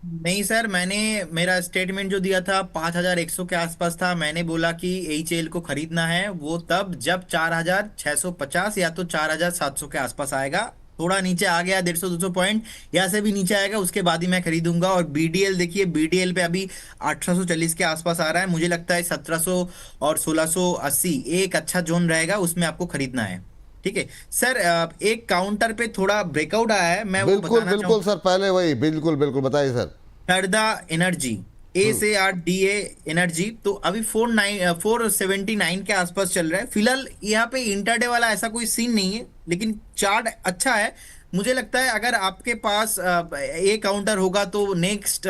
B: नहीं सर, मैंने मेरा स्टेटमेंट जो दिया था 5100 के आसपास था। मैंने बोला कि एचएल को खरीदना है वो तब जब 4650 या तो 4700 के आसपास आएगा। थोड़ा नीचे आ गया 150-200 पॉइंट, यहाँ से भी नीचे आएगा, उसके बाद ही मैं खरीदूंगा। और बीडीएल देखिए, बीडीएल पे अभी 1840 के आसपास आ रहा है। मुझे लगता है 1700 और 1680 एक अच्छा जोन रहेगा, उसमें आपको खरीदना है। ठीक है सर, एक काउंटर पे थोड़ा ब्रेकआउट आया है, मैं वो
A: बिल्कुल
B: बताना
A: बिल्कुल
B: चाहूंगा।
A: सर, पहले वही बिल्कुल बिल्कुल बताइए सर।
B: हरदा एनर्जी, ए
A: हम्म।
B: से आर डी ए एनर्जी, तो अभी 479 के आसपास चल रहा है फिलहाल। यहाँ पे इंटरडे वाला ऐसा कोई सीन नहीं है, लेकिन चार्ट अच्छा है। मुझे लगता है अगर आपके पास ए काउंटर होगा तो नेक्स्ट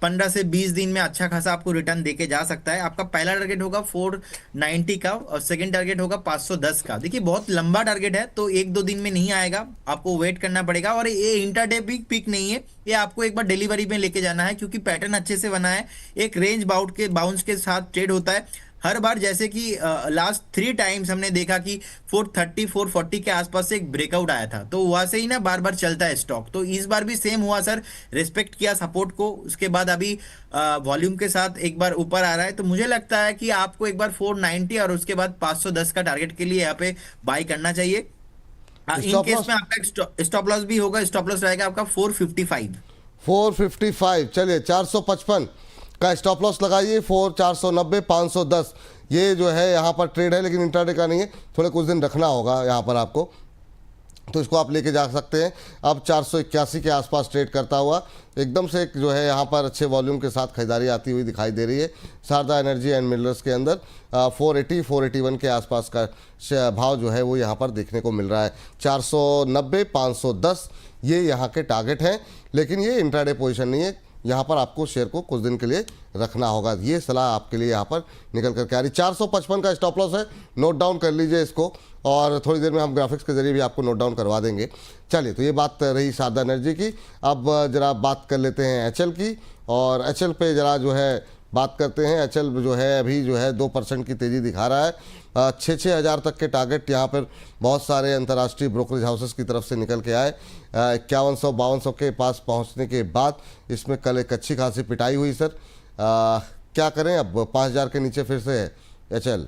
B: 15 से 20 दिन में अच्छा खासा आपको रिटर्न देके जा सकता है। आपका पहला टारगेट होगा 490 का और सेकंड टारगेट होगा 510 का। देखिए बहुत लंबा टारगेट है, तो 1-2 दिन में नहीं आएगा, आपको वेट करना पड़ेगा। और ये इंटरडे भी पिक नहीं है, ये आपको एक बार डिलीवरी में लेके जाना है, क्योंकि पैटर्न अच्छे से बना है। एक रेंज बाउंस के साथ ट्रेड होता है हर बार, जैसे कि लास्ट 3 टाइम्स हमने देखा कि 430 440 के आसपास से एक ब्रेकआउट आया था, तो वहां से ही ना बार बार चलता है स्टॉक। तो इस बार भी सेम हुआ सर, रिस्पेक्ट किया सपोर्ट को, उसके बाद अभी वॉल्यूम के साथ एक बार ऊपर आ रहा है। तो मुझे लगता है कि आपको एक बार 490 और उसके बाद 510 का टारगेट के लिए यहाँ पे बाई करना चाहिए। इन
A: स्टॉप
B: केस
A: लॉस
B: में आपका स्टॉप लॉस भी होगा, स्टॉप लॉस रहेगा आपका 455।
A: 455, चलिए 455 का स्टॉप लॉस लगाइए। 490 510 ये जो है यहाँ पर ट्रेड है, लेकिन इंट्राडे का नहीं है, थोड़े कुछ दिन रखना होगा यहाँ पर आपको, तो इसको आप लेके जा सकते हैं। अब 481 के आसपास ट्रेड करता हुआ एकदम से एक जो है यहाँ पर अच्छे वॉल्यूम के साथ खरीदारी आती हुई दिखाई दे रही है शारदा एनर्जी एंड मिनरल्स के अंदर। 480 481 के आसपास का भाव जो है वो यहाँ पर देखने को मिल रहा है। 490 510 ये यहाँ के टारगेट हैं, लेकिन ये इंट्राडे पोजीशन नहीं है, यहाँ पर आपको शेयर को कुछ दिन के लिए रखना होगा। ये सलाह आपके लिए यहाँ पर निकल करके आ रही। 455 का स्टॉप लॉस है, नोट डाउन कर लीजिए इसको, और थोड़ी देर में हम ग्राफिक्स के जरिए भी आपको नोट डाउन करवा देंगे। चलिए, तो ये बात रही शारदा एनर्जी की। अब जरा बात कर लेते हैं एचएल की, और एचएल पे जरा जो है बात करते हैं। एचएल जो है अभी जो है 2% की तेज़ी दिखा रहा है। 6-6 हज़ार तक के टारगेट यहाँ पर बहुत सारे अंतर्राष्ट्रीय ब्रोकरेज हाउसेस की तरफ से निकल के आए। 5100-5200 के पास पहुँचने के बाद इसमें कल एक अच्छी खासी पिटाई हुई सर। क्या करें अब, 5000 के नीचे फिर से एचएल।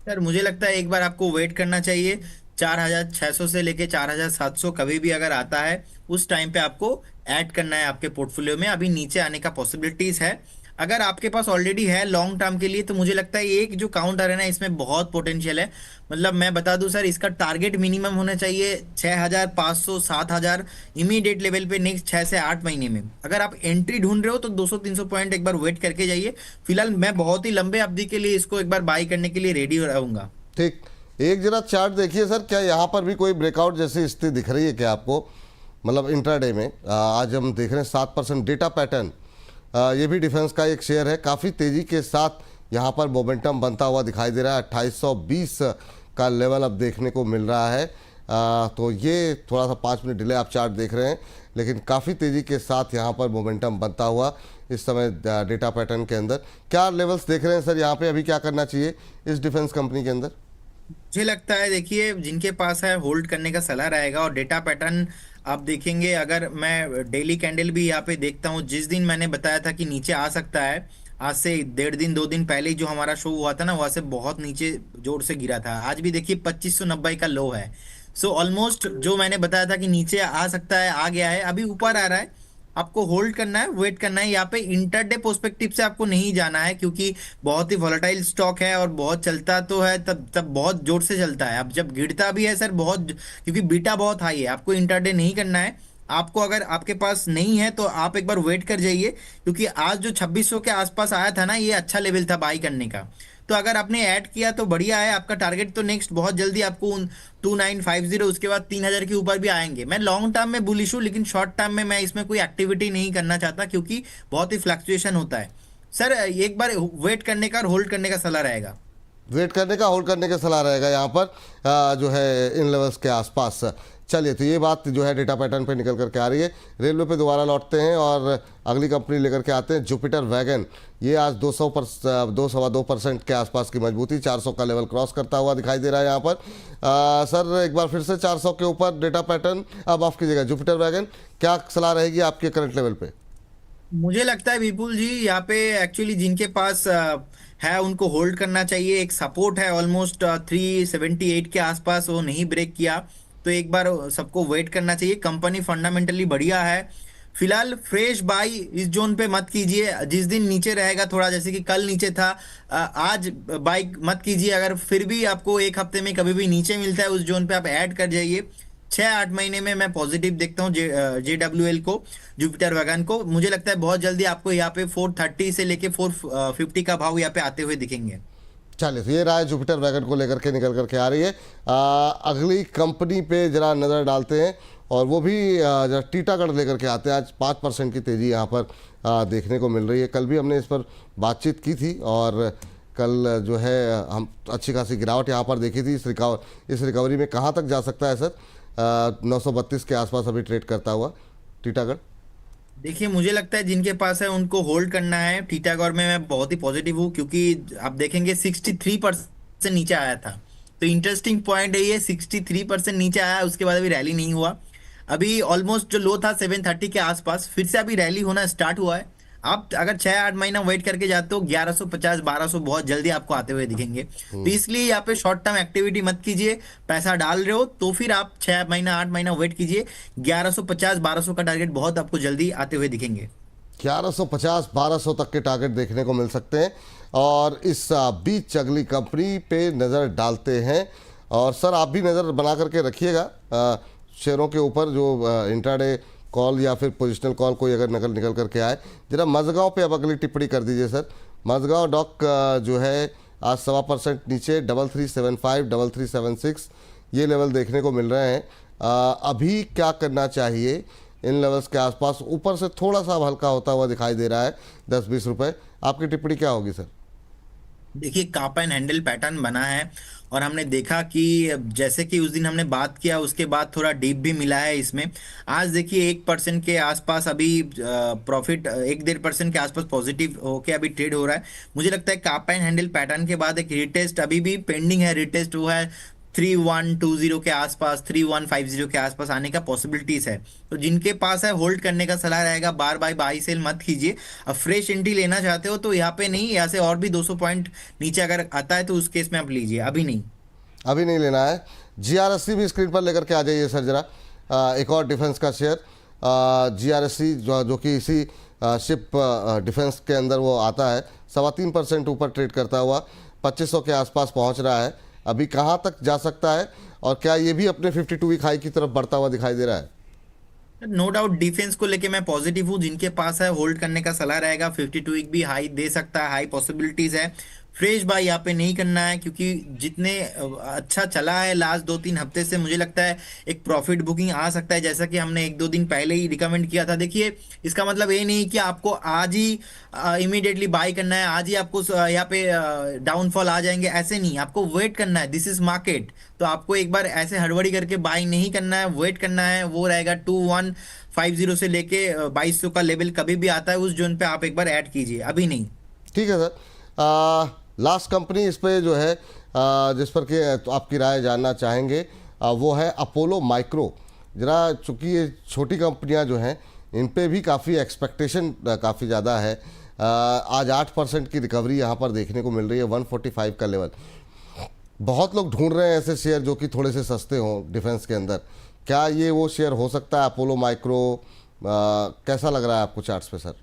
B: सर मुझे लगता है एक बार आपको वेट करना चाहिए। 4600 से लेके 4700 कभी भी अगर आता है, उस टाइम पे आपको ऐड करना है आपके पोर्टफोलियो में। अभी नीचे आने का पॉसिबिलिटीज है। अगर आपके पास ऑलरेडी है लॉन्ग टर्म के लिए, तो मुझे लगता है एक जो काउंटर है ना, इसमें बहुत पोटेंशियल है। मतलब मैं बता दूं सर, इसका टारगेट मिनिमम होना चाहिए 6500 7000 इमीडिएट लेवल पे नेक्स्ट 6 से 8 महीने में। अगर आप एंट्री ढूंढ रहे हो तो 200-300 पॉइंट एक बार वेट करके जाइए। फिलहाल मैं बहुत ही लंबे अवधि के लिए इसको एक बार बाई करने के लिए रेडी रहूंगा।
A: ठीक, एक जरा चार्ट देखिए सर, क्या यहाँ पर भी कोई ब्रेकआउट जैसी स्थिति दिख रही है क्या आपको? मतलब इंट्राडे में आज हम देख रहे हैं 7% डेटा पैटर्न, ये भी डिफेंस का एक शेयर है, काफ़ी तेज़ी के साथ यहाँ पर मोमेंटम बनता हुआ दिखाई दे रहा है। 2820 का लेवल अब देखने को मिल रहा है। तो ये थोड़ा सा 5 मिनट डिले आप चार्ट देख रहे हैं, लेकिन काफ़ी तेज़ी के साथ यहाँ पर मोमेंटम बनता हुआ इस समय डेटा पैटर्न के अंदर। क्या लेवल्स देख रहे हैं सर यहाँ पे, अभी क्या करना चाहिए इस डिफेंस कंपनी के अंदर?
B: मुझे लगता है देखिए, जिनके पास है होल्ड करने का सलाह रहेगा। और डेटा पैटर्न आप देखेंगे, अगर मैं डेली कैंडल भी यहाँ पे देखता हूँ, जिस दिन मैंने बताया था कि नीचे आ सकता है, आज से 1.5 दिन 2 दिन पहले ही जो हमारा शो हुआ था ना, वहां से बहुत नीचे जोर से गिरा था। आज भी देखिए 2590 का लो है। सो ऑलमोस्ट जो मैंने बताया था कि नीचे आ सकता है, आ गया है, अभी ऊपर आ रहा है। आपको होल्ड करना है, वेट करना है। यहाँ पे इंटरडे पर्सपेक्टिव से आपको नहीं जाना है, क्योंकि बहुत ही वॉलेटाइल स्टॉक है और बहुत चलता तो है, तब तब बहुत जोर से चलता है। अब जब गिरता भी है सर बहुत, क्योंकि बीटा बहुत हाई है, आपको इंटरडे नहीं करना है। आपको अगर आपके पास नहीं है तो आप एक बार वेट कर जाइए, क्योंकि आज जो 2600 के आसपास आया था ना, ये अच्छा लेवल था बाई करने का। तो अगर आपने ऐड किया तो बढ़िया है। आपका टारगेट तो नेक्स्ट बहुत जल्दी आपको 2950, उसके बाद 3000 के ऊपर भी आएंगे। मैं लॉन्ग टर्म में बुलिश हूँ, लेकिन शॉर्ट टर्म में मैं इसमें कोई एक्टिविटी नहीं करना चाहता, क्योंकि बहुत ही फ्लक्चुएशन होता है। सर एक बार वेट करने का और होल्ड करने का सलाह रहेगा।
A: वेट करने का, होल्ड करने का सलाह रहेगा यहाँ पर जो है इन लेवल्स के आसपास। चलिए, तो ये बात जो है डेटा पैटर्न पे निकल करके आ रही है। रेलवे पे दोबारा लौटते हैं और अगली कंपनी लेकर के आते हैं, जुपिटर वैगन। ये आज 2-2.25% के आसपास की मजबूती, 400 का लेवल क्रॉस करता हुआ दिखाई दे रहा है यहाँ पर। सर एक बार फिर से 400 के ऊपर डेटा पैटर्न, अब माफ कीजिएगा जुपिटर वैगन, क्या सलाह रहेगी आपके करंट लेवल पे?
B: मुझे लगता है विपुल जी, यहाँ पे एक्चुअली जिनके पास है उनको होल्ड करना चाहिए। एक सपोर्ट है ऑलमोस्ट 378 के आसपास, वो नहीं ब्रेक किया, तो एक बार सबको वेट करना चाहिए। कंपनी फंडामेंटली बढ़िया है। फिलहाल फ्रेश बाई इस जोन पे मत कीजिए। जिस दिन नीचे रहेगा थोड़ा, जैसे कि कल नीचे था, आज बाई मत कीजिए। अगर फिर भी आपको एक हफ्ते में कभी भी नीचे मिलता है उस जोन पे, आप ऐड कर जाइए। 6-8 महीने में मैं पॉजिटिव देखता हूँ JWL को, जुपिटर वैगन को। मुझे लगता है बहुत जल्दी आपको यहाँ पे 430 से लेके 450 का भाव यहाँ पे आते हुए दिखेंगे।
A: चलिए, तो ये राय जुपिटर वैगन को लेकर के निकल करके आ रही है। अगली कंपनी पे जरा नज़र डालते हैं, और वो भी जरा टीटागढ़ लेकर के आते हैं। आज 5% की तेज़ी यहाँ पर देखने को मिल रही है। कल भी हमने इस पर बातचीत की थी, और कल जो है हम अच्छी खासी गिरावट यहाँ पर देखी थी। इस रिकवरी में कहाँ तक जा सकता है सर? 932 के आसपास अभी ट्रेड करता हुआ टीटागढ़।
B: देखिए, मुझे लगता है जिनके पास है उनको होल्ड करना है। टीटागढ़ में मैं बहुत ही पॉजिटिव हूँ, क्योंकि आप देखेंगे 63% नीचे आया था। तो इंटरेस्टिंग पॉइंट है ये, 63% नीचे आया, उसके बाद अभी रैली नहीं हुआ। अभी ऑलमोस्ट जो लो था 730 के आसपास, फिर से अभी रैली होना स्टार्ट हुआ है। आप अगर 6-8 महीना वेट करके जाते हो, 1150-1200 बहुत जल्दी आपको आते हुए दिखेंगे। तो इसलिए यहाँ पे शॉर्ट टर्म एक्टिविटी मत कीजिए। पैसा डाल रहे हो तो फिर आप 6 महीना 8 महीना वेट कीजिए। 1150-1200 का टारगेट बहुत आपको जल्दी आते हुए दिखेंगे।
A: 1150-1200 तक के टारगेट देखने को मिल सकते हैं। और इस बीच अगली कंपनी पे नज़र डालते हैं। और सर, आप भी नज़र बना करके रखिएगा शेयरों के ऊपर, जो इंट्राडे कॉल या फिर पोजिशनल कॉल कोई अगर निकल करके आए। जरा मजगांव पे अब अगली टिप्पणी कर दीजिए सर। मजगांव डॉक जो है आज 1.25% नीचे, 3375 3376 ये लेवल देखने को मिल रहे हैं। अभी क्या करना चाहिए? इन लेवल्स के आसपास ऊपर से थोड़ा सा हल्का होता हुआ दिखाई दे रहा है, 10-20 रुपए। आपकी टिप्पणी क्या होगी सर?
B: देखिए, काप एंड हैंडल पैटर्न बना है, और हमने देखा कि जैसे कि उस दिन हमने बात किया, उसके बाद थोड़ा डीप भी मिला है इसमें। आज देखिए 1% के आसपास अभी प्रॉफिट, 1-1.5% के आसपास पॉजिटिव होके अभी ट्रेड हो रहा है। मुझे लगता है काप एंड हैंडल पैटर्न के बाद एक रिटेस्ट अभी भी पेंडिंग है। रिटेस्ट वो है 3120 के आसपास, 3150 के आसपास आने का पॉसिबिलिटीज है। तो जिनके पास है होल्ड करने का सलाह रहेगा, बार बार बाई सेल मत कीजिए। अब फ्रेश एंट्री लेना चाहते हो तो यहाँ पे नहीं, यहाँ से और भी 200 पॉइंट नीचे अगर आता है तो उस केस में आप लीजिए, अभी नहीं।
A: अभी नहीं लेना है। GRSC भी स्क्रीन पर लेकर के आ जाइए सर जरा। एक और डिफेंस का शेयर, GRSC जो कि इसी शिप डिफेंस के अंदर वो आता है। 3.25% ऊपर ट्रेड करता हुआ 2500 के आसपास पहुंच रहा है। अभी कहां तक जा सकता है, और क्या ये भी अपने 52 वीक हाई की तरफ बढ़ता हुआ दिखाई दे रहा है?
B: नो डाउट डिफेंस को लेके मैं पॉजिटिव हूँ। जिनके पास है होल्ड करने का सलाह रहेगा। 52 वीक भी हाई दे सकता है, हाई पॉसिबिलिटीज है। फ्रेश बाय यहाँ पे नहीं करना है, क्योंकि जितने अच्छा चला है लास्ट 2-3 हफ्ते से, मुझे लगता है एक प्रॉफिट बुकिंग आ सकता है, जैसा कि हमने 1-2 दिन पहले ही रिकमेंड किया था। देखिए, इसका मतलब ये नहीं कि आपको आज ही इमीडिएटली बाय करना है, आज ही आपको यहाँ पे डाउनफॉल आ जाएंगे, ऐसे नहीं। आपको वेट करना है, दिस इज मार्केट। तो आपको एक बार ऐसे हड़बड़ी करके बाय नहीं करना है, वेट करना है। वो रहेगा 2150 से लेके 2200 का लेवल कभी भी आता है, उस जोन पे आप एक बार ऐड कीजिए, अभी नहीं।
A: ठीक है सर। लास्ट कंपनी इस पे जो है जिस पर कि तो आपकी राय जानना चाहेंगे, वो है अपोलो माइक्रो। जरा चूँकि ये छोटी कंपनियां जो हैं, इन पे भी काफ़ी एक्सपेक्टेशन काफ़ी ज़्यादा है। आज 8% की रिकवरी यहाँ पर देखने को मिल रही है, 145 का लेवल। बहुत लोग ढूंढ रहे हैं ऐसे शेयर जो कि थोड़े से सस्ते हों डिफेंस के अंदर। क्या ये वो शेयर हो सकता है अपोलो माइक्रो? कैसा लग रहा है आपको चार्ट्स पे सर?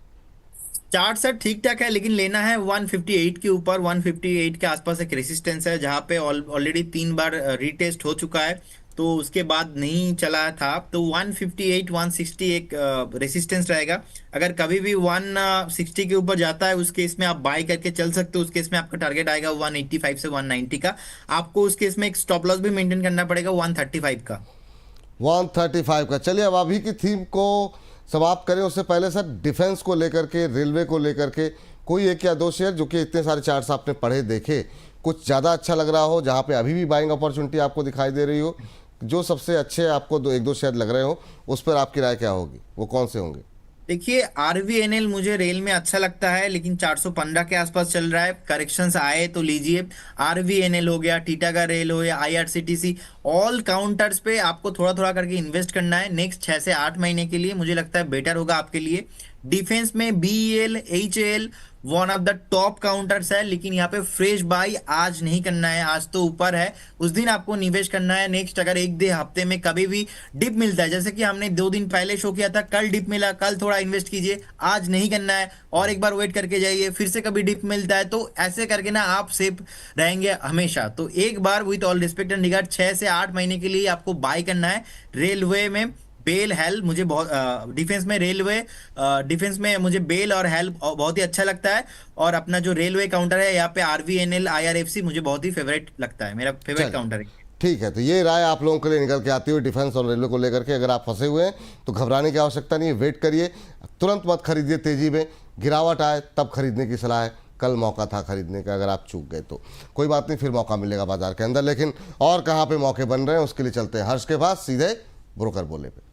B: चार्ट सर ठीक ठाक है, लेकिन लेना है 158 के ऊपर। 158 के आसपास एक रेसिस्टेंस है, जहां पे ऑलरेडी 3 बार रीटेस्ट हो चुका है, तो उसके बाद नहीं चला था। तो 158 160 एक रेसिस्टेंस रहेगा। अगर कभी भी 160 के ऊपर जाता है, उस केस में आप बाय करके चल सकते हो। उस केस में आपका टारगेट आएगा 185 से 190 का। आपको उस केस में एक स्टॉप लॉस भी मेंटेन करना पड़ेगा 135 का।
A: 135 का। चलिए, अब अभी की थीम को समाप्त करें उससे पहले सर, डिफेंस को लेकर के, रेलवे को लेकर के कोई एक या दो शेयर जो कि इतने सारे चार्ट्स आपने पढ़े देखे, कुछ ज़्यादा अच्छा लग रहा हो, जहाँ पे अभी भी बाइंग अपॉर्चुनिटी आपको दिखाई दे रही हो, जो सबसे अच्छे आपको एक दो शेयर लग रहे हो, उस पर आपकी राय क्या होगी? वो कौन से होंगे?
B: देखिए, RVNL मुझे रेल में अच्छा लगता है, लेकिन 415 के आसपास चल रहा है। करेक्शंस आए तो लीजिए। RVNL हो गया, टीटागढ़ रेल हो गया, IRCTC, ऑल काउंटर्स पे आपको थोड़ा थोड़ा करके इन्वेस्ट करना है नेक्स्ट 6 से 8 महीने के लिए। मुझे लगता है बेटर होगा आपके लिए। डिफेंस में BEL, HAL one of the top counters है, लेकिन यहाँ पे फ्रेश बाई आज नहीं करना है, आज तो ऊपर है, उस दिन आपको निवेश करना है। नेक्स्ट अगर एक दो हफ्ते में कभी भी डिप मिलता है, जैसे कि हमने 2 दिन पहले शो किया था, कल डिप मिला, कल थोड़ा इन्वेस्ट कीजिए, आज नहीं करना है, और एक बार वेट करके जाइए, फिर से कभी डिप मिलता है, तो ऐसे करके ना आप सेफ रहेंगे हमेशा। तो एक बार with all respect and regard 6 से 8 महीने के लिए आपको बाय करना है। रेलवे में बेल हेल मुझे बहुत, डिफेंस में रेलवे, डिफेंस में मुझे बेल और हेल बहुत ही अच्छा लगता है, और अपना जो रेलवे काउंटर है यहाँ पे आरवीएनएल आईआरएफसी मुझे बहुत ही फेवरेट लगता है, मेरा फेवरेट
A: चलिए,
B: काउंटर है।
A: ठीक है, तो ये राय आप लोगों के लिए निकल के आती हुई डिफेंस और रेलवे को लेकर के। अगर आप फंसे हुए हैं तो घबराने की आवश्यकता नहीं है, वेट करिए, तुरंत मत खरीदिए, तेजी में गिरावट आए तब खरीदने की सलाह है। कल मौका था खरीदने का, अगर आप चूक गए तो कोई बात नहीं, फिर मौका मिलेगा बाजार के अंदर। लेकिन और कहाँ पे मौके बन रहे हैं उसके लिए चलते हैं हर्ष के पास, सीधे ब्रोकर बोले पे।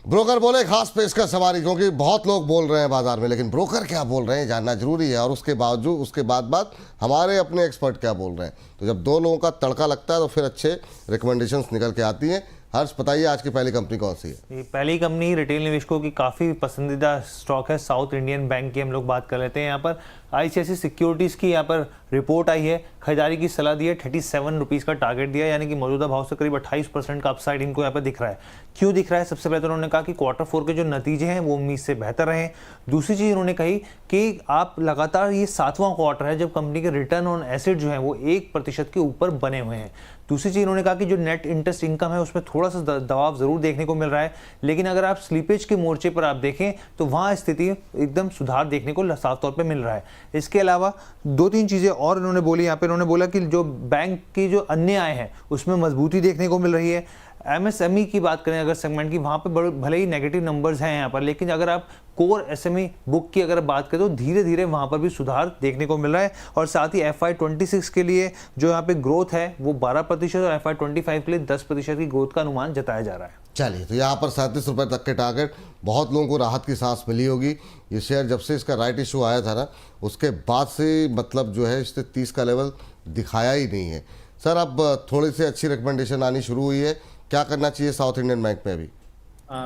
A: ब्रोकर बोले खास पेशकश हमारी, क्योंकि बहुत लोग बोल रहे हैं बाजार में, लेकिन ब्रोकर क्या बोल रहे हैं जानना जरूरी है, और उसके बावजूद उसके बाद हमारे अपने एक्सपर्ट क्या बोल रहे हैं। तो जब दो लोगों का तड़का लगता है तो फिर अच्छे रिकमेंडेशंस निकल के आती हैं। हर्ष बताइए आज की पहली कंपनी कौन सी है?
D: ये पहली कंपनी रिटेल निवेशकों की काफ़ी पसंदीदा स्टॉक है, साउथ इंडियन बैंक की हम लोग बात कर लेते हैं। यहाँ पर आईसीआईसीआई सिक्योरिटीज़ की यहाँ पर रिपोर्ट आई है, खरीदारी की सलाह दी है, 37 रुपीज़ का टारगेट दिया, यानी कि मौजूदा भाव से करीब 28% का अपसाइड इनको यहाँ पर दिख रहा है। क्यों दिख रहा है? सबसे पहले तो उन्होंने कहा कि Q4 के जो नतीजे हैं वो उम्मीद से बेहतर रहे। दूसरी चीज़ उन्होंने कही कि आप लगातार ये 7वां क्वार्टर है जब कंपनी के रिटर्न ऑन एसेट जो है वो 1% के ऊपर बने हुए हैं। दूसरी चीज़ उन्होंने कहा कि जो नेट इंटरेस्ट इनकम है उसमें थोड़ा सा दबाव ज़रूर देखने को मिल रहा है, लेकिन अगर आप स्लीपेज के मोर्चे पर आप देखें तो वहाँ स्थिति एकदम सुधार देखने को साफ तौर पे मिल रहा है। इसके अलावा 2-3 चीज़ें और उन्होंने बोली। यहाँ पे उन्होंने बोला कि जो बैंक की जो अन्य आय है उसमें मजबूती देखने को मिल रही है। एमएसएमई की बात करें अगर सेगमेंट की, वहाँ पे भले ही नेगेटिव नंबर्स हैं यहाँ पर, लेकिन अगर आप कोर एसएमई बुक की अगर बात करें तो धीरे धीरे वहाँ पर भी सुधार देखने को मिल रहा है। और साथ ही FY26 के लिए जो यहाँ पे ग्रोथ है वो 12% और FY25 के लिए 10% की ग्रोथ का अनुमान जताया जा रहा है।
A: चलिए, तो यहाँ पर 37 रुपये तक के टारगेट, बहुत लोगों को राहत की सांस मिली होगी। ये शेयर जब से इसका राइट इशू आया था ना, उसके बाद से मतलब जो है इसने 30 का लेवल दिखाया ही नहीं है। सर अब थोड़ी सी अच्छी रिकमेंडेशन आनी शुरू हुई है, क्या करना चाहिए साउथ इंडियन बैंक में अभी?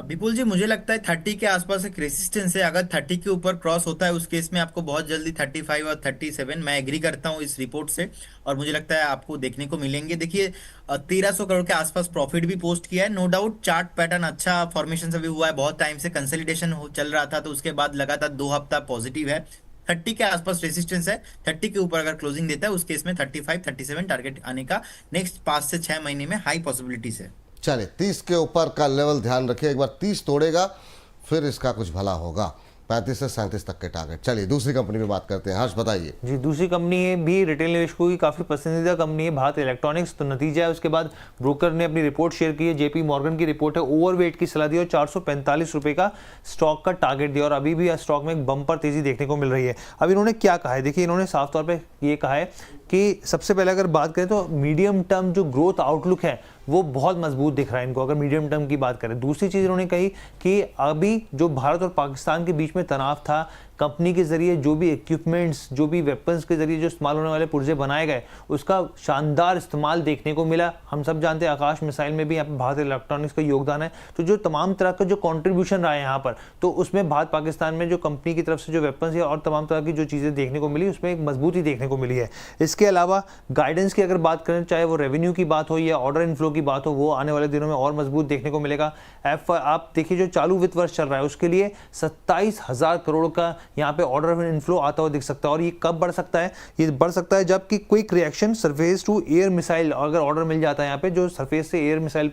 B: विपुल जी, मुझे लगता है 30 के आसपास एक रेसिस्टेंस है, अगर 30 के ऊपर क्रॉस होता है उस केस में आपको बहुत जल्दी 35 और 37, मैं एग्री करता हूँ इस रिपोर्ट से, और मुझे लगता है आपको देखने को मिलेंगे। देखिए 1300 करोड़ के आसपास प्रॉफिट भी पोस्ट किया है, नो डाउट चार्ट पैटर्न अच्छा फॉर्मेशन से भी हुआ है, बहुत टाइम से कंसोलिडेशन चल रहा था, तो उसके बाद लगातार 2 हफ्ता पॉजिटिव है। 30 के आसपास रेसिस्टेंस है, 30 के ऊपर अगर क्लोजिंग देता है उस केस में 35-37 टारगेट आने का नेक्स्ट 5 से 6 महीने में हाई पॉसिबिलिटीज है।
A: चलिए, 30 के ऊपर का लेवल ध्यान रखिए, एक बार 30 तोड़ेगा फिर इसका कुछ भला होगा। 35 से 37 तक के टारगेट। चलिए दूसरी कंपनी पे बात करते हैं, हर्ष बताइए।
D: जी, दूसरी कंपनी है भी रिटेल निवेशकों की काफ़ी पसंदीदा कंपनी है, भारत इलेक्ट्रॉनिक्स। तो नतीजा है उसके बाद ब्रोकर ने अपनी रिपोर्ट शेयर की है, जेपी मॉर्गन की रिपोर्ट है, ओवरवेट की सलाह दी और 445 रुपये का स्टॉक का टारगेट दिया, और अभी भी स्टॉक में एक बम्पर तेजी देखने को मिल रही है। अब इन्होंने क्या कहा है, देखिए इन्होंने साफ तौर पर ये कहा है कि सबसे पहले अगर बात करें तो मीडियम टर्म जो ग्रोथ आउटलुक है वो बहुत मजबूत दिख रहा है इनको, अगर मीडियम टर्म की बात करें। दूसरी चीज़ इन्होंने कही कि अभी जो भारत और पाकिस्तान के बीच में तनाव था, कंपनी के जरिए जो भी इक्विपमेंट्स, जो भी वेपन्स के जरिए जो इस्तेमाल होने वाले पुर्जे बनाए गए, उसका शानदार इस्तेमाल देखने को मिला। हम सब जानते हैं आकाश मिसाइल में भी यहाँ पर भारत इलेक्ट्रॉनिक्स का योगदान है। तो जो तमाम तरह का जो कॉन्ट्रीब्यूशन रहा है यहाँ पर, तो उसमें भारत पाकिस्तान में जो कंपनी की तरफ से जो वेपन्स है और तमाम तरह की जो चीज़ें देखने को मिली, उसमें एक मजबूती देखने को मिली है। इसके अलावा गाइडेंस की अगर बात करें, चाहे वो रेवेन्यू की बात हो या ऑर्डर इनफ्लो की बात हो, वो आने वाले दिनों में और मजबूत देखने को मिलेगा। आप देखिए जो चालू वित्त वर्ष चल रहा है उसके लिए 27,000 करोड़ का यहाँ पे ऑर्डर इनफ्लो आता हुआ दिख सकता है। और ये कब बढ़ सकता है? ये बढ़ सकता है जबकि quick reaction surface to air missile अगर ऑर्डर मिल जाता है, यहाँ पे जो सरफेस से एयर मिसाइल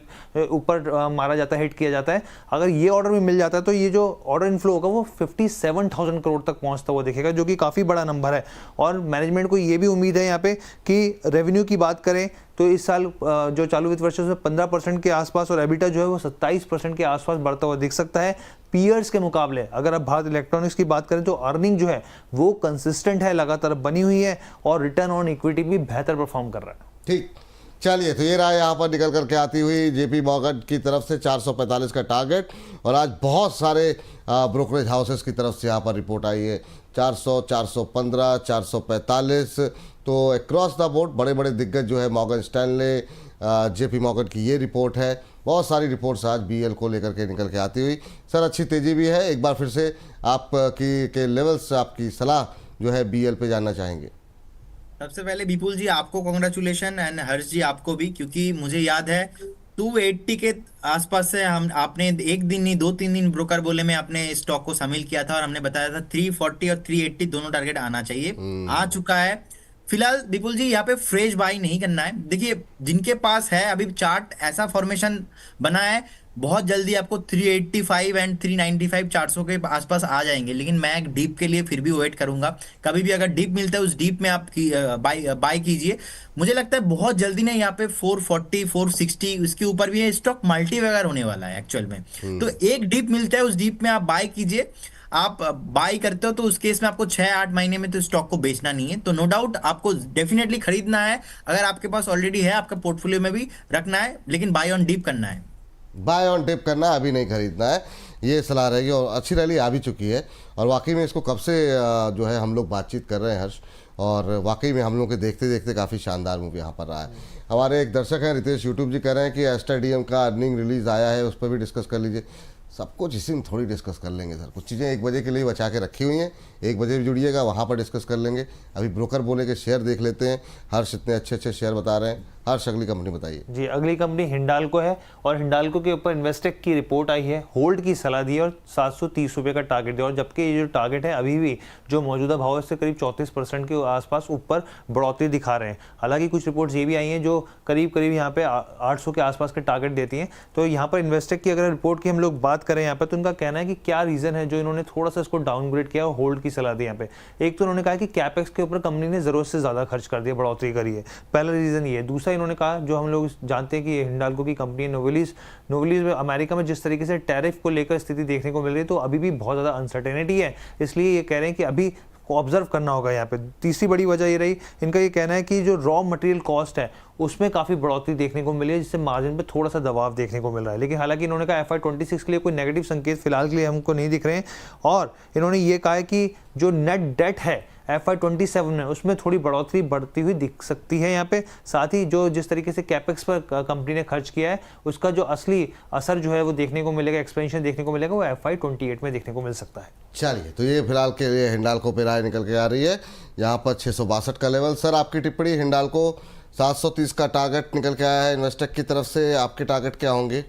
D: ऊपर मारा जाता है, हिट किया जाता है, अगर ये ऑर्डर भी मिल जाता है तो ये जो ऑर्डर इनफ्लो होगा वो 57,000 करोड़ तक पहुंचता हुआ दिखेगा, जो कि काफ़ी बड़ा नंबर है। और मैनेजमेंट को ये भी उम्मीद है यहाँ पे कि रेवेन्यू की बात करें तो इस साल जो चालू वित्त वर्ष में 15% के आसपास और एबिटा जो है वो 27% के आसपास बढ़ता हुआ दिख सकता है। पीयर्स के मुकाबले अगर आप भारत इलेक्ट्रॉनिक्स की बात करें तो अर्निंग जो है वो कंसिस्टेंट है, लगातार बनी हुई है, और रिटर्न ऑन इक्विटी भी बेहतर परफॉर्म कर रहा है।
A: ठीक, चलिए, तो ये रहा यहाँ पर निकल करके आती हुई जेपी मॉर्गन की तरफ से 445 का टारगेट, और आज बहुत सारे ब्रोकरेज हाउसेस की तरफ से यहाँ पर रिपोर्ट आई है 400, 415, 445। तो अक्रॉस द बोर्ड बड़े बड़े दिग्गज जो है, मॉर्गन स्टैनले, जेपी मॉर्गन की ये रिपोर्ट है। बहुत सारी रिपोर्ट्स आज बीएल को लेकर के निकल के आती हुई। सर, अच्छी तेज़ी भी है। एक बार फिर से आपकी के लेवल्स, आपकी सलाह जो है बीएल पे जानना चाहेंगे।
B: सबसे पहले विपुल जी आपको कॉन्ग्रेचुलेशन, एंड हर्ष जी आपको भी, क्योंकि मुझे याद है 280 के आसपास से हम आपने एक दिन नहीं 2-3 दिन ब्रोकर बोले में आपने स्टॉक को शामिल किया था, और हमने बताया था 340 और 380 दोनों टारगेट आना चाहिए। आ चुका है। फिलहाल विपुल जी यहाँ पे फ्रेश बाई नहीं करना है। देखिए, जिनके पास है अभी चार्ट ऐसा फॉर्मेशन बना है, बहुत जल्दी आपको 385 एंड 395 400 के आसपास आ जाएंगे, लेकिन मैं डीप के लिए फिर भी वेट करूंगा। कभी भी अगर डीप मिलता है, उस डीप में आप बाय कीजिए। मुझे लगता है बहुत जल्दी ना यहाँ पे 440 460 उसके ऊपर भी है, स्टॉक मल्टी वगैरह होने वाला है एक्चुअल में। तो एक डीप मिलता है, उस डीप में आप बाय कीजिए। आप बाय करते हो तो उस केस में आपको 6-8 महीने में तो स्टॉक को बेचना नहीं है, तो नो डाउट आपको डेफिनेटली खरीदना है। अगर आपके पास ऑलरेडी है, आपका पोर्टफोलियो में भी रखना है, लेकिन बाय ऑन डीप करना है।
A: बाय ऑन डिप करना है, अभी नहीं खरीदना है, ये सलाह रहेगी। और अच्छी रैली आ भी चुकी है, और वाकई में इसको कब से जो है हम लोग बातचीत कर रहे हैं हर्ष, और वाकई में हम लोग के देखते देखते काफ़ी शानदार मूव यहाँ पर रहा है। हमारे एक दर्शक हैं रितेश यूट्यूब जी कह रहे हैं कि एस्टर डीएम का अर्निंग रिलीज आया है, उस पर भी डिस्कस कर लीजिए। सब कुछ इसी में थोड़ी डिस्कस कर लेंगे सर, कुछ चीज़ें 1 बजे के लिए बचा के रखी हुई हैं, 1 बजे भी जुड़िएगा, वहाँ पर डिस्कस कर लेंगे। अभी ब्रोकर बोले के शेयर देख लेते हैं। हर्ष इतने अच्छे अच्छे शेयर बता रहे हैं। हर्ष, अगली कंपनी बताइए
D: जी। अगली कंपनी हिंडाल्को है, और हिंडाल्को के ऊपर इन्वेस्टेक की रिपोर्ट आई है, होल्ड की सलाह दी है और 730 रुपये का टारगेट दिया। और जबकि ये जो टारगेट है अभी भी जो मौजूदा भाव है, इससे करीब 34% के आसपास ऊपर बढ़ोतरी दिखा रहे हैं। हालांकि कुछ रिपोर्ट्स ये भी आई हैं जो करीब करीब यहाँ पे 800 के आसपास के टारगेट देती हैं। तो यहाँ पर इन्वेस्टेक की अगर रिपोर्ट की हम लोग बात करें यहाँ पर, तो उनका कहना है कि क्या रीज़न है जो इन्होंने थोड़ा सा इसको डाउनग्रेड किया और होल्ड की सलाह दी यहाँ पे। एक तो उन्होंने कहा कि कैपेक्स के ऊपर कंपनी ने ज़रूरत से ज़्यादा खर्च कर दिया, बढ़ोतरी करी है, पहला रीज़न ये है। दूसरा इन्होंने कहा, जो हम लोग जानते हैं कि हिंडाल्को की कंपनी नोवेलिस में अमेरिका में जिस तरीके से टैरिफ को लेकर स्थिति देखने को मिल रही है, तो अभी भी बहुत ज़्यादा अनसर्टेनिटी है, इसलिए ये कह रहे हैं कि अभी को ऑब्जर्व करना होगा यहाँ पे। तीसरी बड़ी वजह ये रही, इनका ये कहना है कि जो रॉ मटेरियल कॉस्ट है उसमें काफ़ी बढ़ोतरी देखने को मिली है, जिससे मार्जिन पे थोड़ा सा दबाव देखने को मिल रहा है। लेकिन हालांकि इन्होंने कहा FY26 के लिए कोई नेगेटिव संकेत फिलहाल के लिए हमको नहीं दिख रहे हैं। और इन्होंने ये कहा है कि जो नेट डेट है FY27 में, उसमें थोड़ी बढ़ोतरी बढ़ती हुई दिख सकती है यहाँ पे। साथ ही जो जिस तरीके से कैपेक्स पर कंपनी ने खर्च किया है, उसका जो असली असर जो है वो देखने को मिलेगा, एक्सपेंशन देखने को मिलेगा, वो FY28 में देखने को मिल सकता है।
A: चलिए, तो ये फिलहाल के लिए हिंडाल्को पे राय निकल के आ रही है। यहाँ पर 662 का लेवल। सर, आपकी टिप्पणी, हिंडाल्को 730 का टारगेट निकल के आया है इन्वेस्टेक की तरफ से, आपके टारगेट क्या होंगे?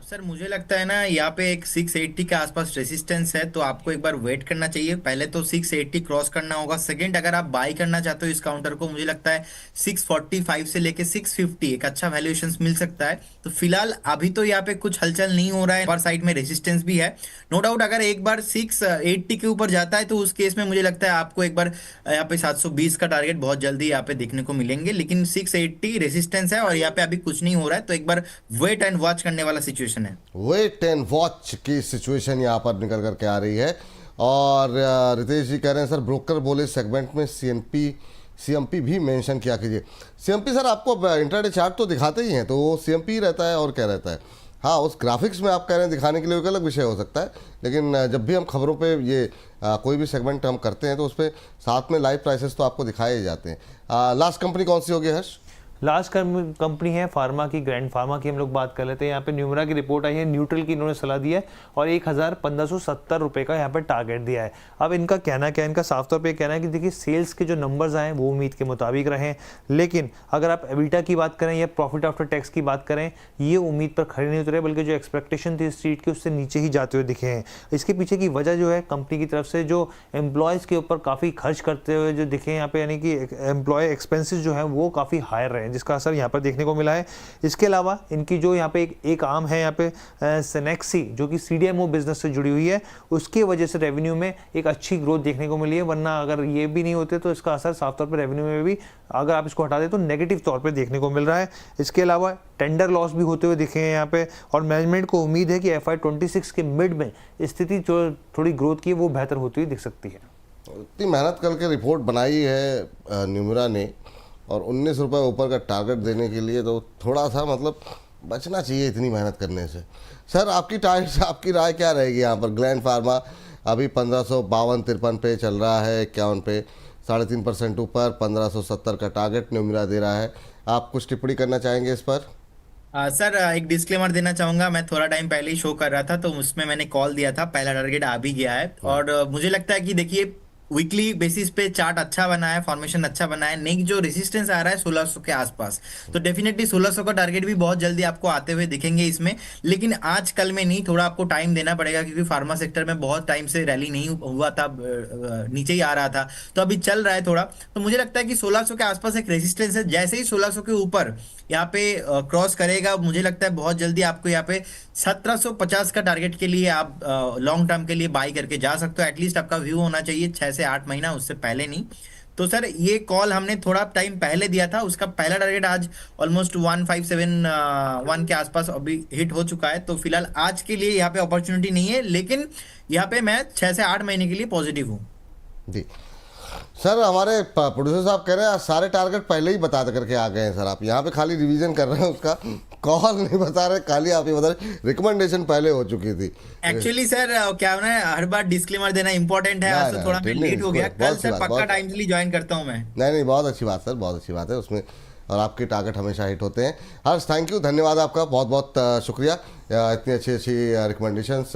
B: सर मुझे लगता है ना, यहाँ पे एक 680 के आसपास रेसिस्टेंस है, तो आपको एक बार वेट करना चाहिए। पहले तो 680 क्रॉस करना होगा। सेकंड, अगर आप बाई करना चाहते हो इस काउंटर को, मुझे लगता है 645 से लेके 650 एक अच्छा वैल्यूएशन मिल सकता है। तो फिलहाल अभी तो यहाँ पे कुछ हलचल नहीं हो रहा है, पर साइड में रेसिस्टेंस भी है। नो डाउट अगर एक बार 680 के ऊपर जाता है, तो उस केस में मुझे लगता है आपको एक बार यहाँ पे 720 का टारगेट बहुत जल्दी यहाँ पे देखने को मिलेंगे। लेकिन 680 रेसिस्टेंस है और यहाँ पे अभी कुछ नहीं हो रहा है, तो एक बार वेट एंड वॉच करने वाला सिचुएशन है।
A: वेट एंड वॉच की सिचुएशन यहाँ पर निकल करके आ रही है। और रितेश जी कह रहे हैं सर, ब्रोकर बोले सेगमेंट में सीएमपी भी मेंशन किया कीजिए। सीएमपी सर आपको इंट्राडे चार्ट तो दिखाते ही हैं, तो वो सीएमपी रहता है और क्या रहता है। हाँ, उस ग्राफिक्स में आप कह रहे हैं दिखाने के लिए एक अलग विषय हो सकता है, लेकिन जब भी हम खबरों पे ये कोई भी सेगमेंट हम करते हैं, तो उस पर साथ में लाइव प्राइसेस तो आपको दिखाए ही जाते हैं। लास्ट कंपनी कौन सी होगी हर्ष?
D: लास्ट कंपनी है फार्मा की, ग्रैंड फार्मा की हम लोग बात कर लेते हैं। यहाँ पे न्यूमरा की रिपोर्ट आई है, न्यूट्रल की इन्होंने सलाह दी है और 1570 रुपये का यहाँ पर टारगेट दिया है। अब इनका कहना क्या है, इनका साफ तौर पे कहना है कि देखिए सेल्स के जो नंबर्स आए वो उम्मीद के मुताबिक रहे, लेकिन अगर आप एबिटा की बात करें या प्रॉफिट आफ्टर टैक्स की बात करें, ये उम्मीद पर खड़े नहीं उतरे, बल्कि जो एक्सपेक्टेशन थी स्ट्रीट की उससे नीचे ही जाते हुए दिखे हैं। इसके पीछे की वजह जो है, कंपनी की तरफ से जो एम्प्लॉयज़ के ऊपर काफ़ी खर्च करते हुए जो दिखे यहाँ पे, यानी कि एम्प्लॉय एक्सपेंसेस जो है वो काफ़ी हायर रहे हैं, जिसका असर यहाँ पर देखने को मिला है। इसके अलावा इनकी जो यहाँ पे एक आर्म है यहाँ पे सेनेक्सी, जो कि CDMO बिजनेस से जुड़ी हुई है, उसकी वजह से रेवेन्यू में एक अच्छी ग्रोथ देखने को मिली है। वरना अगर ये भी नहीं होते तो इसका असर साफ तौर पर रेवेन्यू में भी, अगर आप इसको हटा दें तो नेगेटिव तौर पर देखने को मिल रहा है। इसके अलावा टेंडर लॉस भी होते हुए दिखे हैं यहाँ पे, और मैनेजमेंट को उम्मीद है कि FY26 के मिड में स्थिति जो थोड़ी ग्रोथ की है वो बेहतर होती हुई दिख सकती है।
A: इतनी मेहनत करके रिपोर्ट बनाई है न्यूमरा ने, और 19 रुपये ऊपर का टारगेट देने के लिए तो थोड़ा सा मतलब बचना चाहिए इतनी मेहनत करने से। सर आपकी राय क्या रहेगी यहाँ पर? ग्लैंड फार्मा अभी 1552-53 पे चल रहा है, 51 पे 3.5% ऊपर, 1570 का टारगेट न्यूमिरा दे रहा है। आप कुछ टिप्पणी करना चाहेंगे इस पर?
B: सर एक डिस्क्लेमर देना चाहूंगा। मैं थोड़ा टाइम पहले ही शो कर रहा था तो उसमें मैंने कॉल दिया था, पहला टारगेट आ भी गया है। और मुझे लगता है कि देखिए वीकली बेसिस पे चार्ट अच्छा बना है, फॉर्मेशन अच्छा बना है। नेक्स्ट जो रेजिस्टेंस आ रहा है 1600 के आसपास, तो डेफिनेटली 1600 का टारगेट भी बहुत जल्दी आपको आते हुए दिखेंगे इसमें। लेकिन आज कल में नहीं, थोड़ा आपको टाइम देना पड़ेगा क्योंकि फार्मा सेक्टर में बहुत टाइम से रैली नहीं हुआ था, नीचे ही आ रहा था, तो अभी चल रहा है थोड़ा। तो मुझे लगता है कि 1600 के आसपास एक रेजिस्टेंस है। जैसे ही 1600 के ऊपर यहाँ पे क्रॉस करेगा, मुझे लगता है बहुत जल्दी आपको यहाँ पे 1750 का टारगेट के लिए आप लॉन्ग टर्म के लिए बाई करके जा सकते हो। एटलीस्ट आपका व्यू होना चाहिए 6 से 8 महीना, उससे पहले नहीं। तो सर ये कॉल हमने थोड़ा टाइम पहले दिया था, उसका पहला टारगेट आज ऑलमोस्ट 1571 के आसपास अभी हिट हो चुका है। तो फिलहाल आज के लिए यहाँ पे अपॉर्चुनिटी नहीं है, लेकिन यहाँ पे मैं 6 से 8 महीने के लिए पॉजिटिव हूँ
A: जी सर। हमारे प्रोड्यूसर साहब कह रहे हैं आज सारे टारगेट पहले ही बता करके आ गए हैं सर। आप यहाँ पे खाली रिवीजन कर रहे हैं, उसका कॉल नहीं बता रहे, खाली आप ये बता रहे रिकमेंडेशन पहले हो चुकी थी।
B: एक्चुअली सर क्या होना है, हर बार डिस्क्लेमर देना इंपॉर्टेंट है। आज तो थोड़ा मैं लेट हो गया, कल से पक्का टाइमली ज्वाइन करता हूँ मैं।
A: नहीं, बहुत अच्छी बात सर, बहुत अच्छी बात है उसमें, और आपके टारगेट हमेशा हिट होते हैं। हर्ष, थैंक यू, धन्यवाद आपका, बहुत बहुत शुक्रिया इतनी अच्छी रिकमेंडेशंस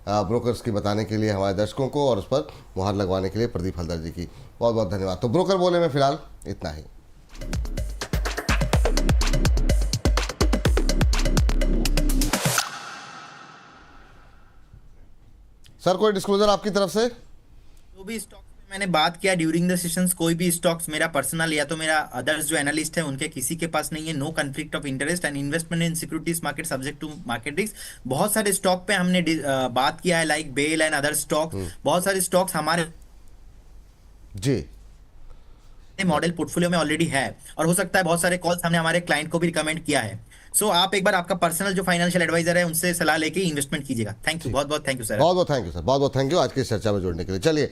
A: ब्रोकर्स की बताने के लिए हमारे दर्शकों को, और उस पर मुहर लगवाने के लिए प्रदीप हलदर जी की बहुत बहुत धन्यवाद। तो ब्रोकर बोले में फिलहाल इतना ही। सर कोई डिस्क्लोजर आपकी तरफ से?
B: जो भी स्टॉक्स में मैंने बात किया ड्यूरिंग द सेशंस, कोई भी स्टॉक्स मेरा पर्सनल या तो मेरा अदर्स जो एनालिस्ट है उनके किसी के पास नहीं है। No conflict of interest and investment in securities market subject to market risk. बहुत सारे स्टॉक पे हमने बात किया है, like BEL and other stock. बहुत सारे स्टॉक्स हमारे
A: जी
B: मॉडल पोर्टफोलियो में ऑलरेडी है, और हो सकता है बहुत सारे कॉल्स हमने हमारे क्लाइंट को भी रिकमेंड किया है। सो आप एक बार आपका पर्सनल जो फाइनेंशियल एडवाइजर है उनसे सलाह लेके इन्वेस्टमेंट कीजिएगा। थैंक यू, बहुत बहुत थैंक यू सर।
A: बहुत बहुत थैंक यू सर, बहुत बहुत थैंक यू आज की इस चर्चा में जुड़ने के लिए। चलिए